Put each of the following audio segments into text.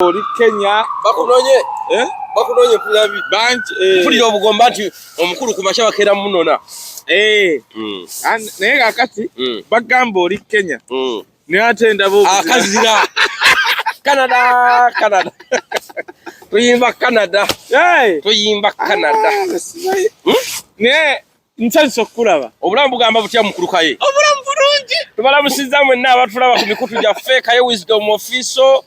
Oli Kenya bakunonye kulabi banchi fulira obugomba nti omukulu ku mashawa kera munona naye kakati bagamba oli Kenya ne atenda bo akazira Canada tuyimba Canada ne ntsanso kulaba obulamu bugamba butya mukulu Kaye obulamu bulungi tubalamusiza mwenna abatulaba ku mikutu gyaffe Kaye Wisdom Official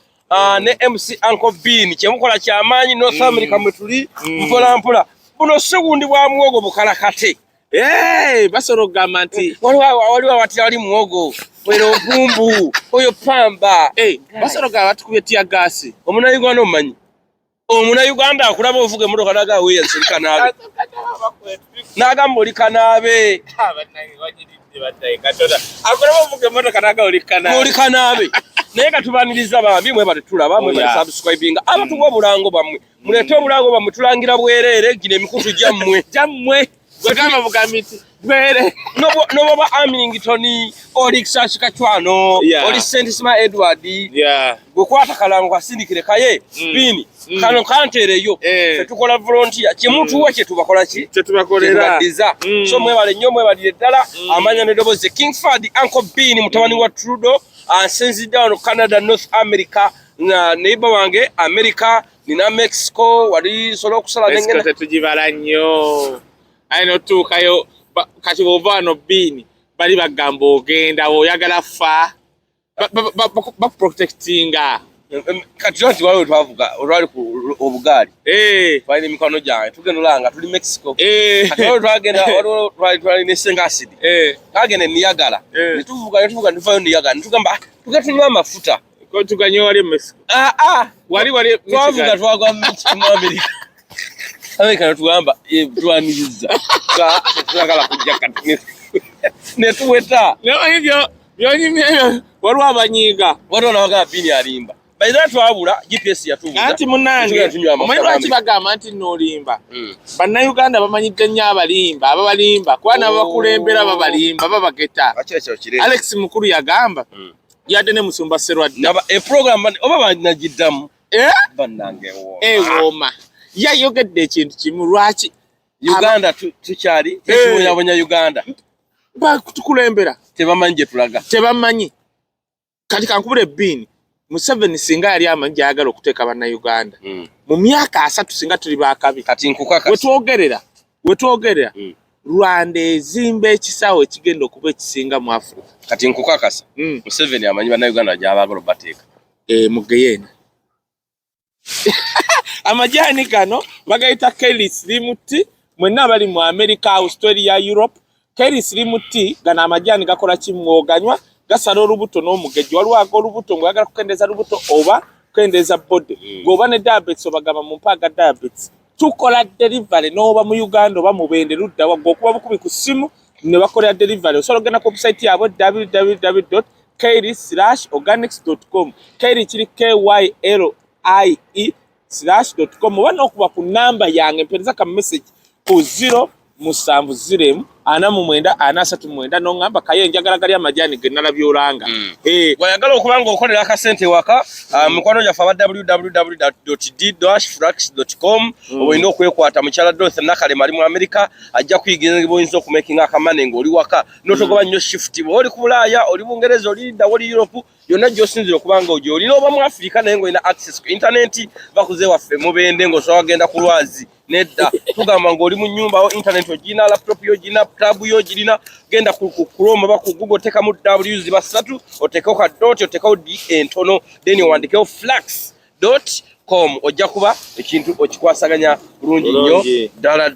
ne MC Uncle Bean kyemukola kyamaanyi North America mwetuli mpola mpola buno segundi bwa muwogo bukalakate basoro gamba nti waliwo watira ali muwogo wero vumbu oyo pamba basoro gamba batukubye tia gasi omuna Uganda omanyi omuna Uganda akulaba ovuge motoka naga weya nsirikanabe nagamba oli kanabe akulaba ovuge motoka naga oli kanabe naye katubaniriza bambi mwe batulaba mwe subscribing abatuwa obulango bamwe mulete obulango bamwe tulangira bwerere gine emikutu jammwe gwegamba bugamiti bwere no baba Amington oli Kisashika Chwano oli Saint Sima Edward gwekwata kalango asindikire Kaye Bini kano kantereyo tetukola volunteer kimuntu wa kye tubakola ki tetubakolera so mwe bale nnyo mwe balire ddala amanya ne doboze King Fadi Uncle Bean mutabani wa Trudeau sense down Canada North America na neighbor wange America nina Mexico wali solo kusala nengena tetujibala nnyo aino tukayo kati bovano Bean bali bagamba ogenda oyagala fa ba protectinga kati yoti wale twavuga olwali ku obugali fine mikono jange tugendolanga tuli Mexico kati wale twagenda twali ne Sengasidi kagene niyagala nituvuga ndivayo niyagala nitugamba tugetunywa amafuta ko tuganyo wali Mexico wali twavuga twagwa mu America America tugamba twaniriza twagala kujja kati ne tuweta hivyo byonyimye wali abanyiga wali nawaga Bini alimba by that twabula GPS yatubuza anti munange omanyi lwaki bagamba nti nolimba banna Uganda bamanyidde nnyo ababalimba kwana bakulembera babalimba babageta Alex mukuru yagamba yadde ne musumba serwadde program oba banagiddamu bannange woma yayogedde ekintu kimu lwaki Uganda tukyali tekibonya Uganda bakutukulembera tebamanyi gye tulaga tebamanyi kati kankubule Bean Museveni singa yali amanyi ayagala okuteeka banna Uganda mu myaka 3 singa tuli bakabi kati nkukaka wetwogerera Rwanda ezimba ekisawo ekigenda okuba ekisinga mu Africa kati nkukakasa Museveni amanyi banna Uganda gy'abagala bateeka mugeyena amajani kano bagayita Kaye Slimuti mwenna bali mu America Australia Europe Kaye Slimuti gana amajani gakola kimwoganywa gasala olubuto n'omugeji waliwo ag'olubuto ng'oyagala kukendeza lubuto oba kukendeza bode ng'oba ne diabetes obagamba mu mpaaga diabetes tukola delivery n'oba mu Uganda oba mu Bende ludda okuba bukubi ku ssimu ne bakolera delivery osobola ogenda ku website yabwe www.kaye/organics.com Kaye kiri KYLIE/.com oba n'okuba ku namba yange mpereza ka message ku 070 439 n'ongamba Kaye njagala gali amajani ge nalabyolanga wayagala okubanga okolera akasente waka mukwano gyafa www.d-flax.com oyina okwekwata mukyala Dorothy Nakale mali mu America ajja kuyigira boyinza okumakinga akamane ng'oli waka notogoba nnyo shift oli ku Bulaaya oli Bungereza oli Linda oli Europe yonna gy'osinzira okubanga ojo oli oba mu Africa naye ng'olina access ku internet bakuze waffe mu Bende ng'osobola wagenda ku Lwazi nedda tugamba ng'oli mu nnyumba o internet ogina laptop yo gina tab yo girina genda ku Chrome ba ku Google teka mu W's basatu oteka ka dot oteka D entono then wandikeho flax.com ojja kuba ekintu okikwasaganya bulungi nnyo dala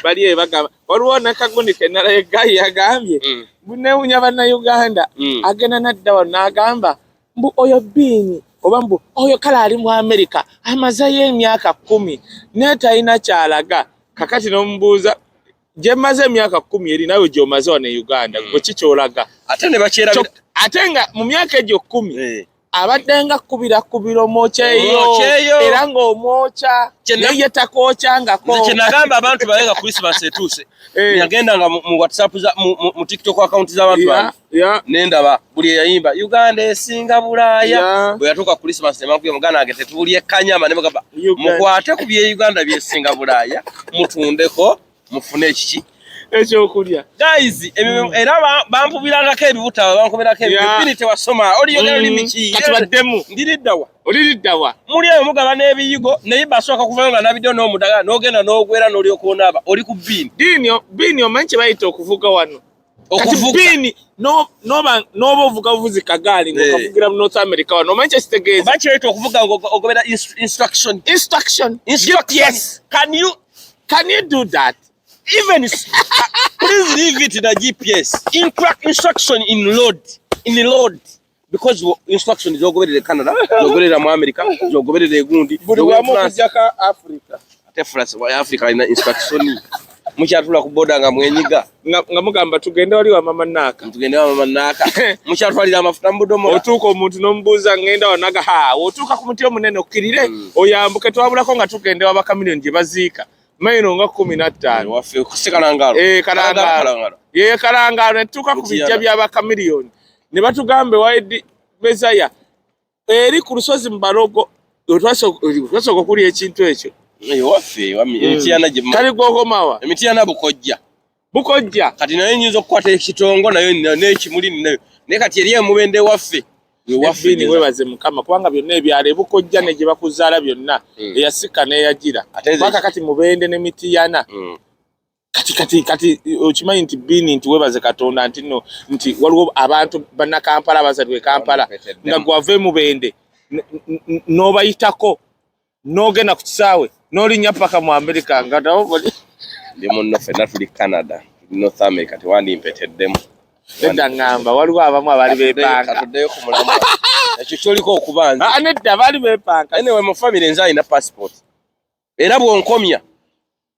bali bagamba waliwo nakagundi kenala egayi yagambye bunewunya banna Uganda agenda nadda wanagamba mbu oyo Bean oba mbu oyo kala ali mu America amazayo emyaka 10 netayina kyalaga kakati n'omubuuza je maze emyaka 10 eri nawe gye omaze ne Uganda gwe kikyolaga ate ne bakyera ate nga mu myaka egyo 10 abaddenga kubira mocheyo era ng'omwocha naye takochangako kye nagamba abantu bayenga Christmas etuse yagenda nga mu WhatsApp mu TikTok account z'abantu nendaba buli yayimba Uganda esinga Bulaaya bwe yatuka Christmas emakubye mugana agete tubulye kanyama ne mugamba mukwate ku bye Uganda byesinga Bulaaya mutundeko mufune ekiki ekyokulya guys era bampubirangako ebibuta bankomerako ebibiri tewasoma oli yogera limiki kati baddemu ndiriddawa oliriddawa muli ayo mugaba n'ebiyigo naye basooka kuvayo nga nabidde n'omudaga n'ogenda n'ogwera n'olyoka onaaba oli ku biini omanyi kye bayita okuvuga wano biini n'oba ovuga buvuzi kagaali ng'okavugira mu North America wano omanyi kye kitegeeza oba kirayita okuvuga ng'ogobera instruction GPS can you do that even please leave it in a GPS instruction in load because instruction zogoberere Canada zogoberera mu America zogoberere egundi buli wamu kujjaka Africa ate France wa Africa ina instruction mukyatula ku boda nga mwenyiga nga mugamba tugende wali wa mama naka mukyatwalira amafuta mbudomo otuuka omuntu n'omubuuza ngenda wanaga otuuka ku muti omunene okkirire oyambuke twabulako nga tugende w'abakamiliyoni gye baziika maino nga 15 waffe kusikalangalo kalangalo netuuka ku bijja by'abakamiliyoni ne batugambe waidi Mezaya eri ku lusozi Mbalogo twasooka okulya ekintu ekyo waffe emitiyana kali gwokomawa emitiyana bukojja kati nayo nyinza okukwata ekitongo nayo n'ekimuli nayo naye kati eri emubende waffe Bini webaze mukama kubanga byonna ebyalo bukojja ne gye bakuzaala byonna eyasika n'eyagira paka kati mubende n'emitiyana kati okimanyi nti Bini nti webaze Katonda nti waliwo abantu bannakampala abazadde Kampala nga gwave mubende n'obayitako n'ogenda ku kisaawe n'olinnya paka mu America nga ndi munno ffenna tuli Canada North America tewandimpetteddemu nedda ngamba waliwo abamu abali beepanga katuddeyo ku mulamu ekyo kyoliko okubanza nedda baali beepanga anyway mu family nze alina passport era bwonkomya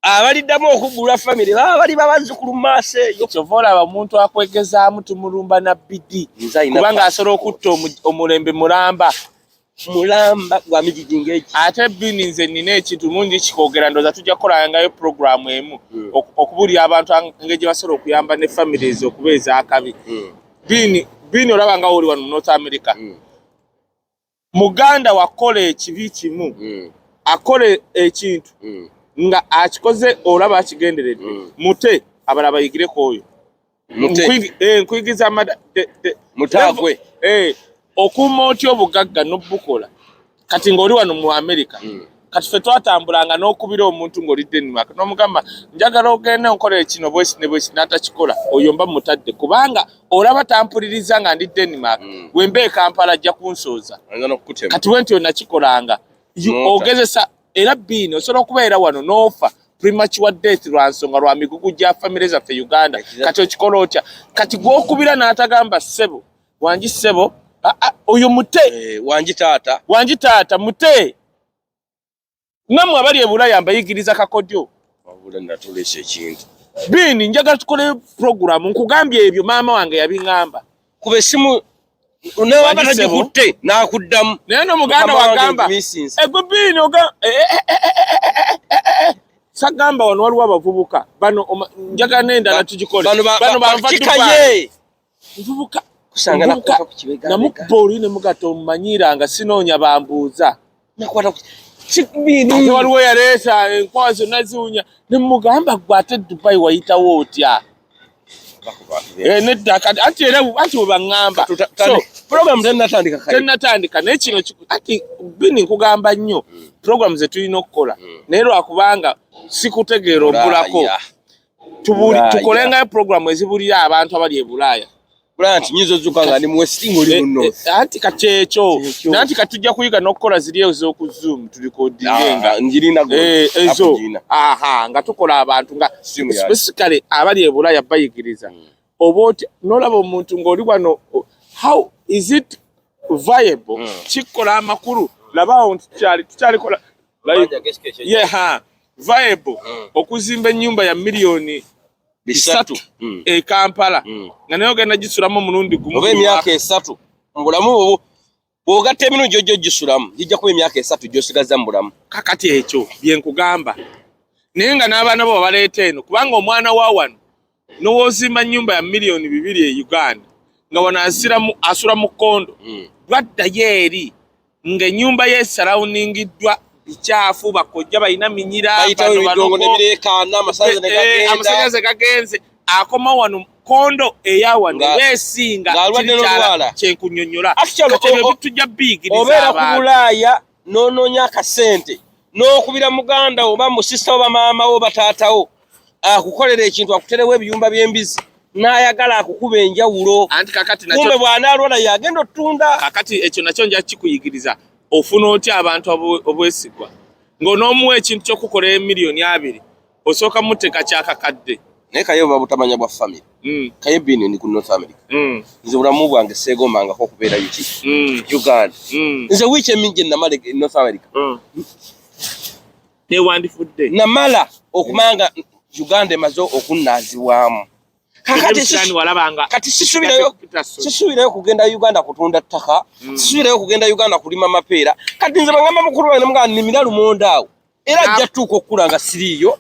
abaliddamu okugula family baba bali babazzukulu mu maaso eyo kyova olaba omuntu akwegezaamu tumulumba na bidi kubanga asobola okutta omulembe mulamba gwa mijijinga eki ate Bini nze nina ekintu mungi kikoogera ndooza tujja kukolangayo programu emu okubulya abantu engeri gye basobola okuyamba ne families okuba ez'akabi Bini olaba nga oli wano mu North America muganda wakola ekibi kimu akola ekintu nga akikoze olaba akigenderedde mute abala bayigireko oyo nkuyigiza mutagwe okuuma otya obugagga n'obukola kati ng'oli wano mu America kati ffe twatambulanga n'okubira omuntu ng'oli Denmark n'omugamba njagala ogende nkola kino bwesi ne bwesi n'atakikola oyo mba mutadde kubanga olaba tampuliriza nga ndi Denmark wembe Kampala ajja kunsooza kati wenti onakikolanga ogezesa era Bini osobola okubeera wano n'ofa premature death lwa nsonga lwa migugu gya famire zaffe Uganda kati okikola otya kati gw'okubira n'atagamba ssebo wangi ssebo oyo mute wangi taata mute namwe abali e Bulaaya mbayigiriza kakodyo wabula natulese ekintu Bini njagala tukole program nkugambye ebyo maama wange yabiŋŋamba kuba essimu newaba tagikutte n'akuddamu naye n'omuganda wagamba egwe Bini sagamba wano waliwo abavubuka bano njagala n'endala tugikole bano banvakikaye nvubuka namukuba oli ne mugata omumanyira nga sinoonya bambuuza Bini waliwo yaleeta enkwawa zonna ziwunya ne mugamba gwe ate Dubai wayitawo otya nedda anti we baŋŋamba program tennatandika naye kino ati Bini nkugamba nnyo program ze tulina okukola naye lwakubanga sikutegeera obulako tukolengayo program ezibulira abantu abali e Bulaaya Branch nyizo zukanga ni mwestingo oli munno anti kachecho nanti katujja kuyiga n'okukola ziri ezo ku Zoom tulikodinga njirina go ezo nga tukola abantu nga specifically abali e Bulaaya bayigiriza oboti nolaba omuntu ng'oli wano how is it viable kikola amakulu labawo tukyali kola viable okuzimba ennyumba ya miliyoni bisatu Kampala nga nayo genda gisulamu omulundi gumu oba emyaka 3 mbulamu bw'ogatta eminu jjo gisulamu gijja kuba emyaka 3 gy'osigaza mu bulamu kakati ekyo bye nkugamba naye nga n'abaana bo baleeta eno kubanga omwana wa wano n'owoozimba nnyumba ya miliyoni 2 e Uganda nga wana asura mu kondo lwadda yeeri ng'ennyumba ye surroundingiddwa bichafu bakojja bayina minyira amasanyalaze gagenze akoma wano kondo eya wano wesinga kyenkunyonnyola tujja bigiriza obeera ku Bulaaya n'onoonya akasente n'okubira muganda oba musista oba maama oba taatawo akukolera ekintu akuterewo ebiyumba by'embizi n'ayagala akukuba enjawulo anti kakati kumbe bw'anaalwala yagenda ottunda kakati ekyo nakyo nja kikuyigiriza ofuna otya abantu obwesigwa ng'onoomuwa ekintu ky'okukola emiliyoni 2 osooka muteeka kyakakadde naye Kaye oba butamanya bwa family Kaye bino ni ku North America nze bulamu bwange seegombangako okubeera yuki Uganda nze wiiki emingi namala North America newandifudde namala okumanga Uganda emaze okunnaazibwamu kati sisuubirayo kugenda Uganda kutunda ttaka sisuubirayo kugenda Uganda kulima mapeera kati nze bangamba mukulu wange nemugamba nimira lumonde awo era ajja tuuka okukula nga siriiyo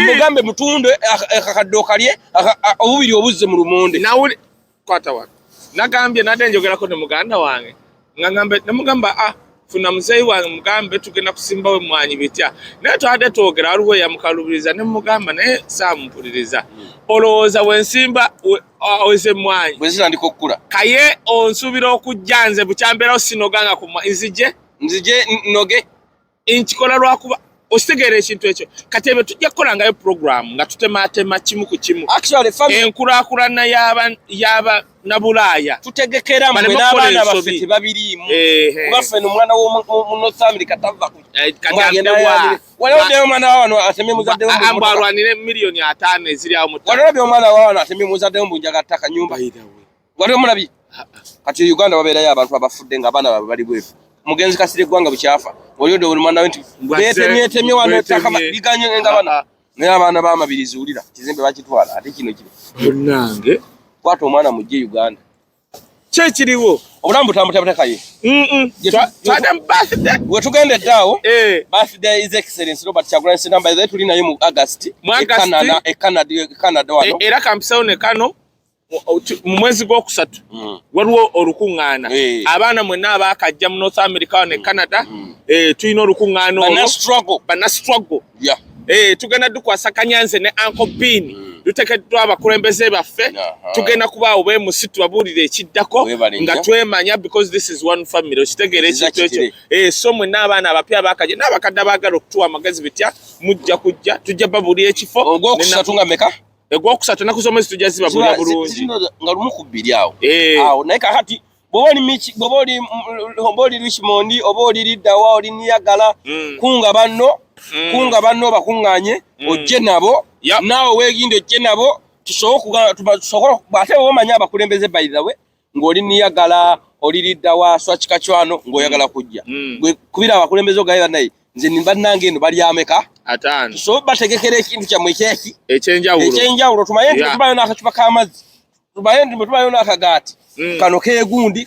mugambe mutunde akakadde okalye obubiri obuzze mu lumonde nawuli kwata wano nagambye nadde njogerako ne muganda wange nemugamba funa muzeyi wange mugambe tugenda kusimbawo emmwanyi bitya naye twadde twogera waliwo yamukalubiriza ne mugamba naye saamumpuliriza olowooza wensimba oweze emmwanyi bwezitandika okukula Kaye onsuubira okujja nze bukyambeerawo sinoganga nzije noge nkikola lwakuba ositegeera ekintu ekyo kati ebyo tujja kukolangayo program nga tutematema kimu ku kimu enkulaakulana yaba na Bulaaya tutegekera mwe n'abaana baffe tebabiriimu kuba ffe n'omwana w'omu North America tava waliwo omwana wawano atemye muzadde ambu alwanire miliyoni 5 eziri awo waliwo omwana wawano atemye muzadde mbunjaga ttaka nyumba waliwo mulabye kati Uganda wabeerayo abantu abafudde nga abaana baabwe bali bwefu mugenzi kasire gwanga bukyafa waliwo omwana we nti beetemyetemye wano ettaka liganye nga bana naye abaana b'amabirizi wulira kizimbe bakitwala ate kino kiri bonnange kwata omwana mujje Uganda kyekiriwo obulamu butambutambute Kaye wetugenda eddaawo birthday is excellence Robert Kyagulanyi Ssentamu by the way tuli naye mu August Canada wano era kampisawo ne kano mu mwezi gwokusatu waliwo olukuŋŋaana abaana mwenna abaakajja mu North America wano ne Canada tulina olukuŋŋaana bana struggle tugenda dukwasakanya nze ne Uncle Bean dutekeddwa abakulembeze baffe tugenda kubaawo beemusitu babuulira ekiddako nga twemanya because this is one family okitegeera ekintu ekyo so mwenna abaana abapya abaakajja n'abakadde abaagala okutuwa amagezi bitya mujja kujja tujja babuulira ekifo ogwokusatu nga meka egwokusatu ennaku z'omwezi tujja zibabuulira bulungi nga lumu ku bbiri awo naye kakati bw'oba oli Richmond oba oli Liddawa oli Niagara kunga banno bakuŋŋaanye ojje nabo naawe weeginde ojje nabo ate omanya abakulembeze by the way ng'oli Niagara oli Liddawa swakika kyano ng'oyagala kujja kubira abakulembeze ogaye bannaye nze nimbannange eno bali ameka 5 so bategekera ekintu kyammwe ekyeki ekyenjawulo tumanye nti tubayo n'akacupa k'amazzi tubayo n'akagaati kano keegundi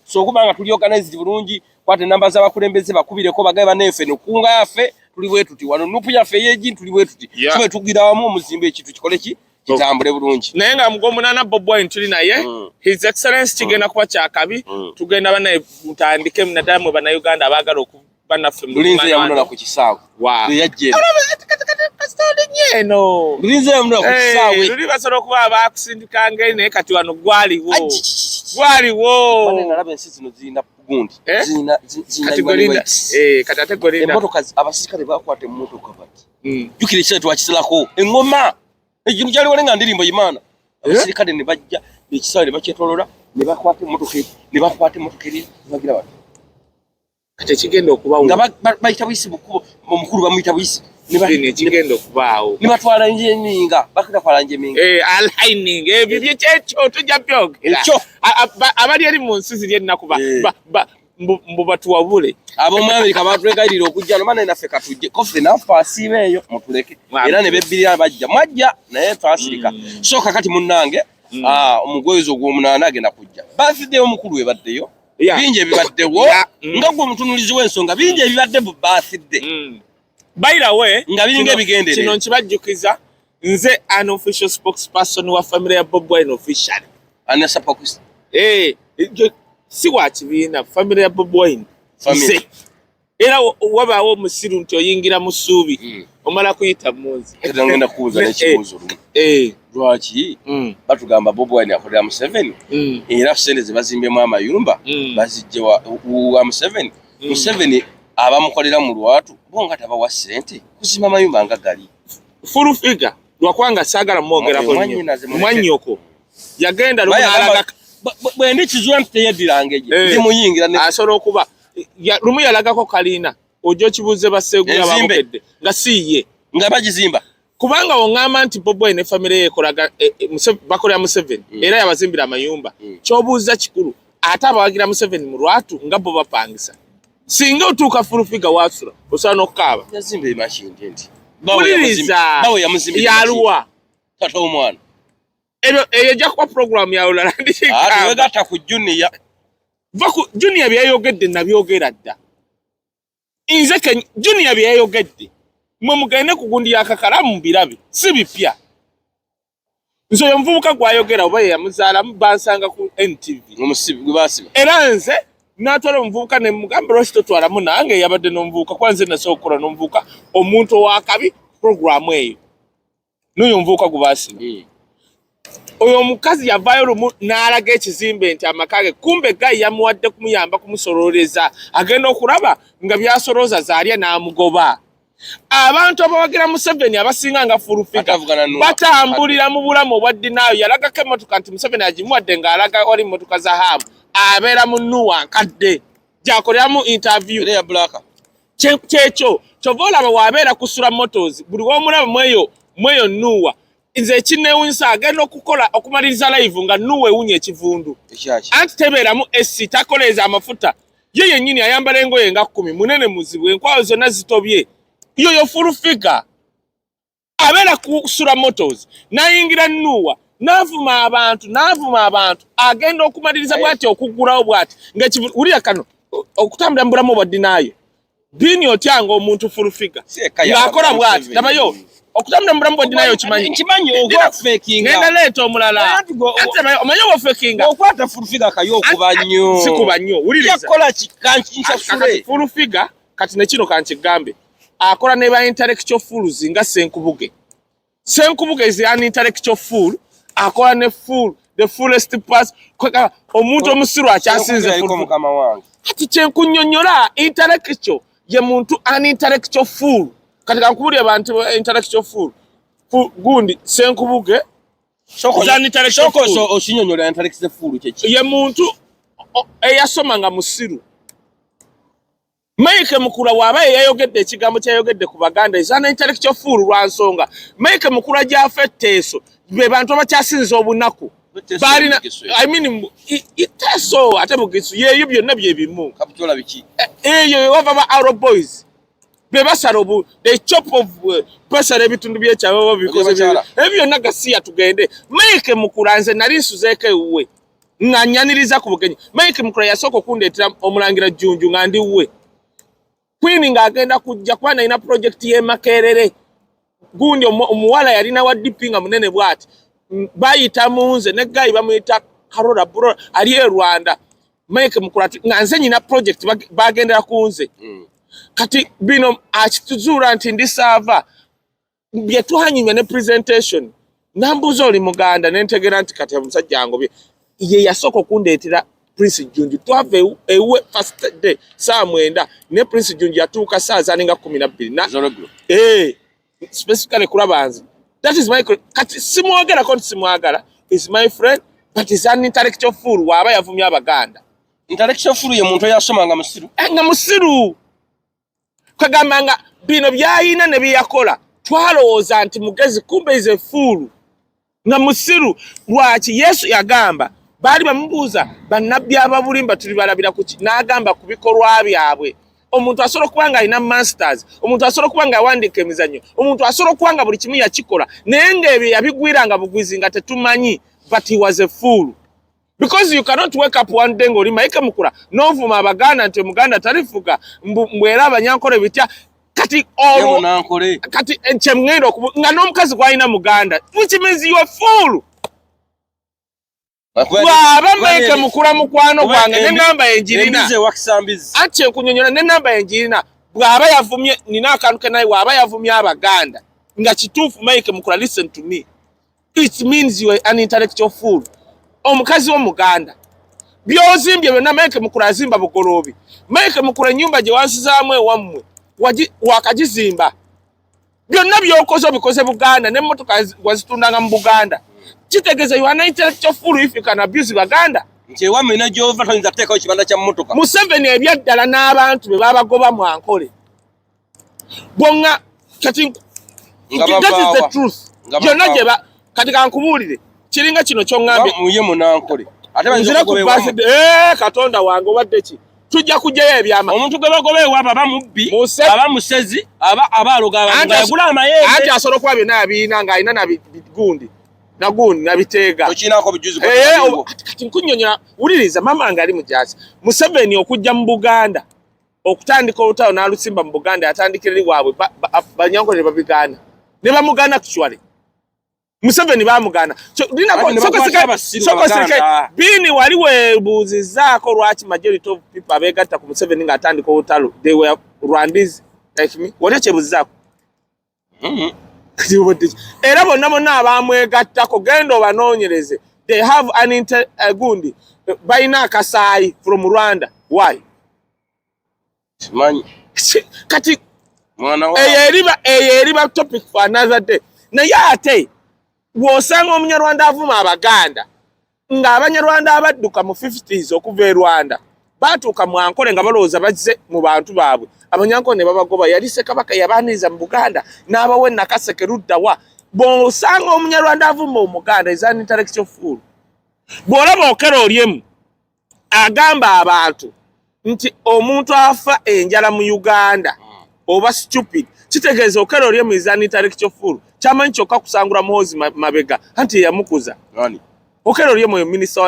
so okubanga tuli organized bulungi kwate namba z'abakulembeze bakubireko bagaye banneefe nokunga yaffe tuli bwe tuti wano nupu yaffe ey'egi tuli bwe tuti tube tugira wamu omuzimba ekintu kikole kitambule bulungi naye nga mug'omunaana Bob Wine tuli naye His Excellency kigenda kuba kyakabi tugenda banaye mutandike naddala mwe bannayuganda abaagala okubannaffe lulinze yamunona ku kisaawe yajje lulinze yamunona ku kisaawe luli basobola okuba abaakusindika ngeri naye kati wano gwaliwo nalaba ensi zino zirina gundi kati ate golinda emmotoka abasirikale bakwata emmotoka bati jukira ekisale twakisalako eŋŋoma ekintu kyali wale nga ndirimbo imaana abasirikale ne bajja ekisale ne bakyetolola ne bakwata emmotoka eri bagira bati kati ekigenda okubaawo nga bayita buyisi omukulu bamuyita buyisi ekigenda okubaawo ne batwala njeminga bakatwala njeminga aligning ebyo byekyo tujja byogera abali eri mu nsi ziri ennaku mbu batuwabule ab'omu Amerika batulekayirira okujja nomana naffe katujje kofe naffe asiiba eyo mutuleke era ne bebbirira bajja mwajja naye twasirika so kakati munnange omugwezi ogw'omunaana agenda kujja birthday omukulu webaddeyo bingi ebibaddewo nga gwe omutunulizi w'ensonga bingi ebibadde bu birthday by the way nga biringa ebigendere kino nkibajjukiza nze unofficial spokesperson wa family ya Bob Wine official anasa pakus si wakibiina family ya Bobi Wine family era wabawo musiru nti oyingira mu ssuubi omala kuyita Muhozi era ngenda kuuza n'ekibuuzo lwaki batugamba Bobi Wine akolera Museveni era ssente ze bazimbyemu amayumba bazijje wa Museveni Museveni abamukolera mu lwatu bo nga tabawa ssente kuzimba amayumba nga gali full figure lwakwanga saagala mwogerako mwanyoko yagenda lumunalaga bwende kizwa nteyedirangeje ndi muyingira ne asobola okuba lumu yalagako kalina ojo kibuze basegula bamukedde nga siye nga bagizimba kubanga ongamba nti Bobi Wine family ye ekolaga bakolera Museveni era yabazimbira amayumba kyobuuza kikulu ate abawagira Museveni mu lwatu nga bo bapangisa singa otuuka full figure wasula osobola n'okukaaba yazimba emashini nti bawe yamuzimbira yaluwa tato omwana eyo ejja kuba program ya olala wegata ku junior junior byayogedde nabyogera dda nze junior byayogedde mwe mugende ku gundi yakakalamu birabe si bipya nze oyo muvubuka gwayogera oba yamuzaala bansanga ku NTV omusibi gwe basiba era nze natwala omuvubuka ne mugamba lwaki totwalamu nange yabadde n'omuvubuka kwanze nasooka okukola n'omuvubuka omuntu owakabi programu eyo n'oyo omuvubuka gwe basiba oyo omukazi yavaayo lumu n'alaga ekizimbe nti amakage kumbe gayi yamuwadde kumuyamba kumusololeza agenda okulaba nga byasolooza zaalya n'amugoba abantu abawagira Museveni abasinga nga full figure batambulira mu bulamu obwaddinaayo yalagako emmotoka nti Museveni agimuwadde ng'alaga wali mmotoka za hamu abeera mu Nuwa nkadde gyakoleramu interview kyekyo kyova olaba waabeera kusula motors buli w'omulaba mweyo Nuwa nze ekinneewunyisa agenda okukola okumaliriza live nga Nuwa ewunya ekivundu anti tebeeramu esi takoleeza amafuta ye yennyini ayambala engoye nga 10 munene muzibu enkwawo zonna zitobye yoyo full figure abeera kusula motors nayingira Nuwa n'avuma abantu agenda okumaliriza bwati okuggulawo bwati ng'ulira kano okutambula mu bulamu obwaddinaayo bini otyanga omuntu full figure ng'akola bwati tabayo okutambula mu bulamu obwaddinaayo nkimanyi okwafakinga ngenda leeta omulala omanyi obwafakinga okwata full figure kayo okuba nnyo sikuba nnyo wuliriza yakola kikankinsasule full figure kati nekino kankigambe akola ne ba intellectual fools nga Senkubuge is an intellectual fool akola ne fool the fullest pass omuntu omusiru akyasinze mukama wange ati kyenkunnyonnyola intellectual ye muntu an intellectual fool kati kankubulye abantu intellectual fool gundi Senkubuge soko okinyonnyola intellectual fool kyeki ye muntu eyasoma nga musiru Mike Mukula waba yayogedde ekigambo kyayogedde ku Baganda is an intellectual fool lwa nsonga Mike Mukula gyafetteeso be bantu abakyasinza obunaku balina I mean iteso ate bugisu yeyo byonna byebimu kabutola biki eyo wava ba Arrow boys be basala obu they chop of basala ebitundu by'ekyawo bikoze ebyo nagasiya tugende Mike Mukula nze nali nsuzeeko ewuwe nganyaniriza ku Bugenyi Mike Mukula yasooka okundeetera omulangira Jjunju nga ndi wuwe Queen ngagenda kujja kwana ina project ye Makerere gundi omuwala yalina wa DP nga munene bwati bayita munze ne gayi bamuyita Karola bro ali e Rwanda Mike Mukula nga nze nyina project bagendera kunze kati bino akituzura nti ndisava bye tuhanyimya ne presentation nambuzo oli muganda nentegera nti kati omusajja ngobye ye yasoko kundeetera Prince Junju twave ewe first day saa 9 ne Prince Junju yatuuka saa zaninga 12 na specifically kulabanzi that is my kati simwagala konti simwagala is my friend but is an intellectual fool waba yavumya Abaganda intellectual fool ye muntu yasoma nga musiru kagambanga bino byayina ne byakola twalowooza nti mugezi kumbe is a fool nga musiru lwaki Yesu yagamba bali bamubuuza bannabbi ababulimba tuli balabira ku n'agamba ku bikolwa byabwe omuntu asobola kubanga alina masters omuntu asobola kubanga awandiika emizannyo omuntu asobola kubanga buli kimu yakikola naye ng'ebyo yabigwiranga bugwizi nga tetumanyi but he was a fool because you cannot wake up one day ng'oli Mike Mukula n'ovuma Abaganda nti Omuganda talifuga mbwera abanyankole bitya kati kati kyemngendo nga n'omukazi gwalina Muganda which means you are fool bwaba Mike mukula mukwano gwange ne namba enjirina embize wakisambizi ache kunyonyola ne namba enjirina bwaba yavumye nina akantu kenayi waba yavumye abaganda nga kituufu Mike mukula listen to me it means you are an intellectual fool omukazi w'omuganda byozimbye byonna Mike mukula azimba bugolobi Mike mukula nyumba gye wansizaamu ewammwe wakagizimba byonna byokoze bikoze Buganda n'emmotoka wazitundanga mu Buganda kitegeeza you are an intellectual fool if you can abuse Baganda nje wamwe na jova tonza teka ekibanda kya mmotoka Museveni ebyaddala n'abantu be babagoba mu ankole bonga kati that is the truth byonna gye kati kankubuulire kiringa kino kyongambye muye munankole ate banzira ku basi Katonda wange obadde ki tujja kujjayo ebyama omuntu gwe bagobe waba bamubbi aba musezi aba abaloga abantu agula amayembe ati asolo kwa byonna abiina nga alina na bigundi na gundi na bitega okinako bijuzi kati nkunyonya uliriza mama nga ali mujazi Museveni okujja mu Buganda okutandika olutawo n'alusimba mu Buganda yatandikira waabwe banyankole babigana ne bamugana actually Museveni bamugana bini wali webuuzizaako lwaki majority of people abeegatta ku Museveni ng'atandika olutalo they were Rwandese like me wali kyebuuzizaako era bonna abamwegattako genda obanoonyereze they have an gundi balina akasaayi from Rwanda why kati eyo eriba topic for another day naye ate wosanga omunyarwanda avuma abaganda ng'abanyarwanda abadduka mu 50s okuva e Rwanda batuuka mu ankole nga balowooza bazze mu bantu baabwe abanyankole ne babagoba yali Ssekabaka yabaaniza mu Buganda n'abawe Nakaseke luddawa bw'osanga omunyarwanda avuma omuganda is an intellectual fool bw'olaba Okero Oryemu agamba abantu nti omuntu afa enjala mu Uganda oba stupid kitegeeza Okero Oryemu is an intellectual fool chamanyi kyokka kusangula Muhozi mabega anti yamukuza Okero Oryemu minister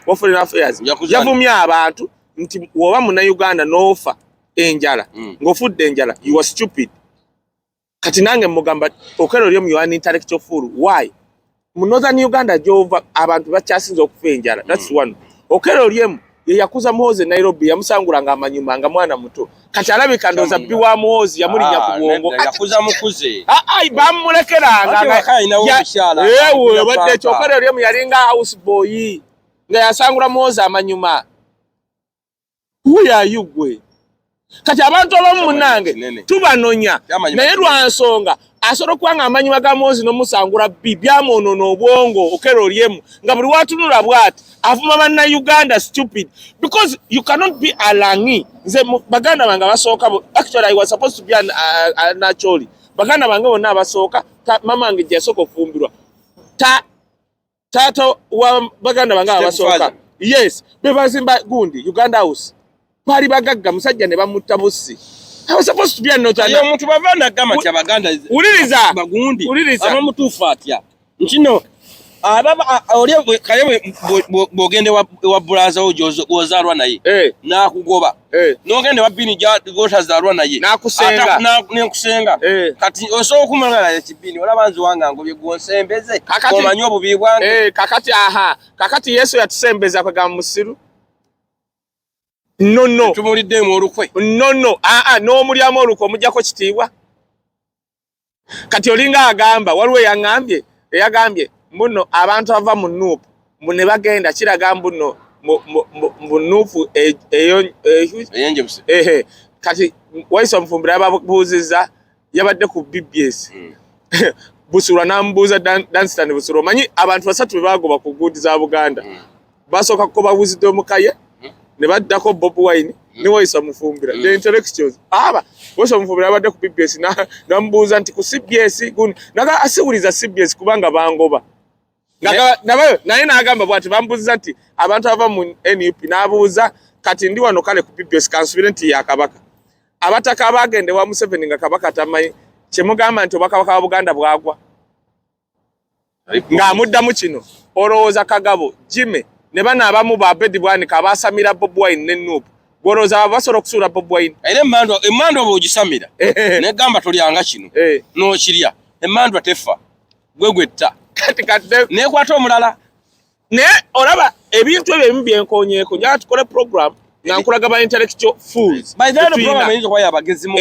wa foreign affairs yavumye abantu nti woba muna Uganda n'ofa enjala ng'ofudde enjala you are stupid kati nange mugamba Okero Oryemu you are an intellectual fool why mu northern Uganda gyova abantu bakyasinza okufa enjala that's one Okero Oryemu ye yakuza Muhozi Nairobi yamusangulanga amanyuma nga mwana muto kati alabika ndoza bbi wa Muhozi yamulinya ku bwongo yakuza mukuze bamulekeranga badde Okero Oryemu yalinga house boy nga yasangula Muhozi amanyuma who are you gwe kati abantu abamu munange tubanonya naye lwansonga asobola okuba amanyuma ga Muhozi n'omusangula bbi byamuonoona obwongo Okero Oryemu nga buli watunula bw'ati avuma banna Uganda stupid because you cannot be a langi nze baganda bange basooka actually I was supposed to be a naturally baganda bange bonna abasooka mama wange gye yasooka okufumbirwa taata wa baganda bange abasooka yes be bazimba gundi Uganda House bali bagagga musajja ne bamutta bussi I was supposed to be a notary omuntu bavana gama kya baganda uliriza bagundi abamutuufu atya nkino ababa Oryemu Kaye bwogende wa bulaza ozaalwa naye n'akugoba n'ogende wa bini gotazaalwa naye n'ekusenga kati osobola okumala ekibini olaba nze wange ngobye gwonsembeze omanyi obubi bwange kakati Yesu yatusembeza kwegamba musiru tumuliddemu olukwe n'omulyamu olukwe omujjako kitiibwa kati olinga agamba waliwo eyagambye muno abantu ava mu nuupu ne bagenda kiraga mbuno mu nuupu ey'enjebuse kati wayise omufumbira yababuuzizza yabadde ku BBS Busura n'amubuuza Danstan Busura omanyi abantu basatu be bagoba ku gundi za Buganda basooka kukoba Wisdom Kaye ne baddako Bob Wine ne wayise omufumbira the intellectuals wayise omufumbira yabadde ku BBS n'amubuuza nti ku CBS gundi naga asiwuliza CBS kubanga bangoba naye n'agamba bw'ati bambuuza nti abantu ava mu NUP n'abuuza kati ndi wano kale ku BBS kansubire nti ya Kabaka abataka abagende wa Museveni nga Kabaka tamanyi kyemugamba nti obwakabaka wa Buganda bwagwa ng'amuddamu kino olowooza Kagabo Jimmy ne bana abamu ba Bedi Bwanika abasamira Bob Wine ne Nuupu gwolowooza basobola okusuula Bob Wine era emmandwa bw'ogisamira negamba tolyanga kino n'okirya emmandwa tefa gwetta nekwata omulala ne olaba ebintu ebyo bimbi enkonyeeko njala tukole program nga nkulaga ba intellectual fools by the program yinzo kwa yabagezi mu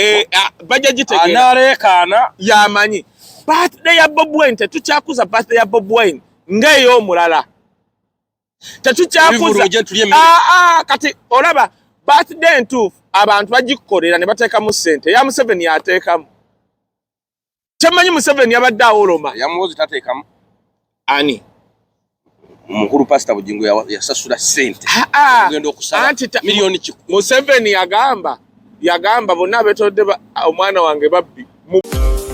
bajja gitegera analekana yamanyi birthday ya Bob Wine tetukyakuza birthday ya Bob Wine ngayo omulala tetukyakuza kati olaba birthday ntuufu abantu bagikolera ne bateeka mu ssente ya Museveni yateekamu kyemanyi Museveni yabadde awoloma ya Muhozi tateekamu ani mukuru pastor Bujingo yasasula ssente ngendo okusala milioni Museveni yagamba bonna betodde omwana wange babbi.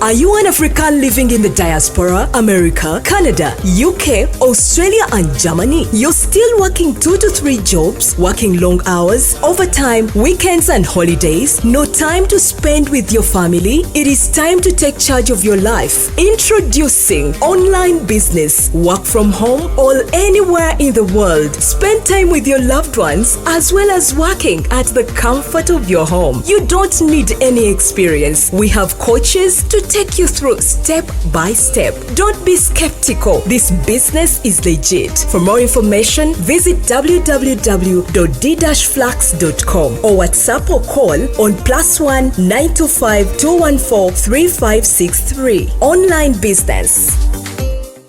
Are you an African living in the diaspora, America, Canada, UK, Australia and Germany? You're still working 2 to 3 jobs, working long hours, overtime, weekends and holidays, no time to spend with your family? It is time to take charge of your life. Introducing online business. Work from home or anywhere in the world. Spend time with your loved ones as well as working at the comfort of your home. You don't need any experience. We have coaches to take you through step by step. Don't be skeptical. This business is legit. For more information, visit www.d-flax.com or WhatsApp or call on +1 925 214 3563. Online business.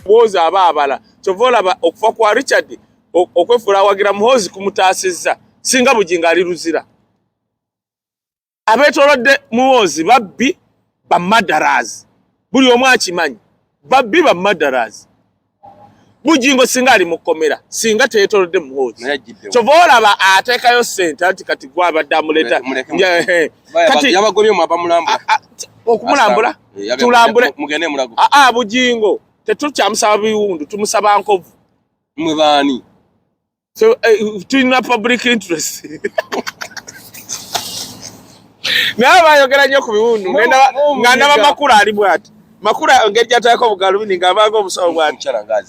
Woza ababala. Chovola okufa kwa Richard okwefula wagira Muhozi kumutaasizza singa Bujingo ali luzira. Abetolodde Muhozi babbi ba madaras buli omu akimanyi babbi ba madaras Bujingo singa ali mukomera singa teetolodde Muhozi kyova olaba ateekayo ssente ati kati gwabadde amuleta kati yabagobye mu abamulambula okumulambula tulambule mugende mulago Bujingo tetukyamusaba biwundu tumusaba nkovu mwe baani so tulina public interest Naba yogera nnyo ku biwundu ngenda bamakula ali bwati makula ngejja atako bugalubini ng'abaga omusawo bwati kyalanga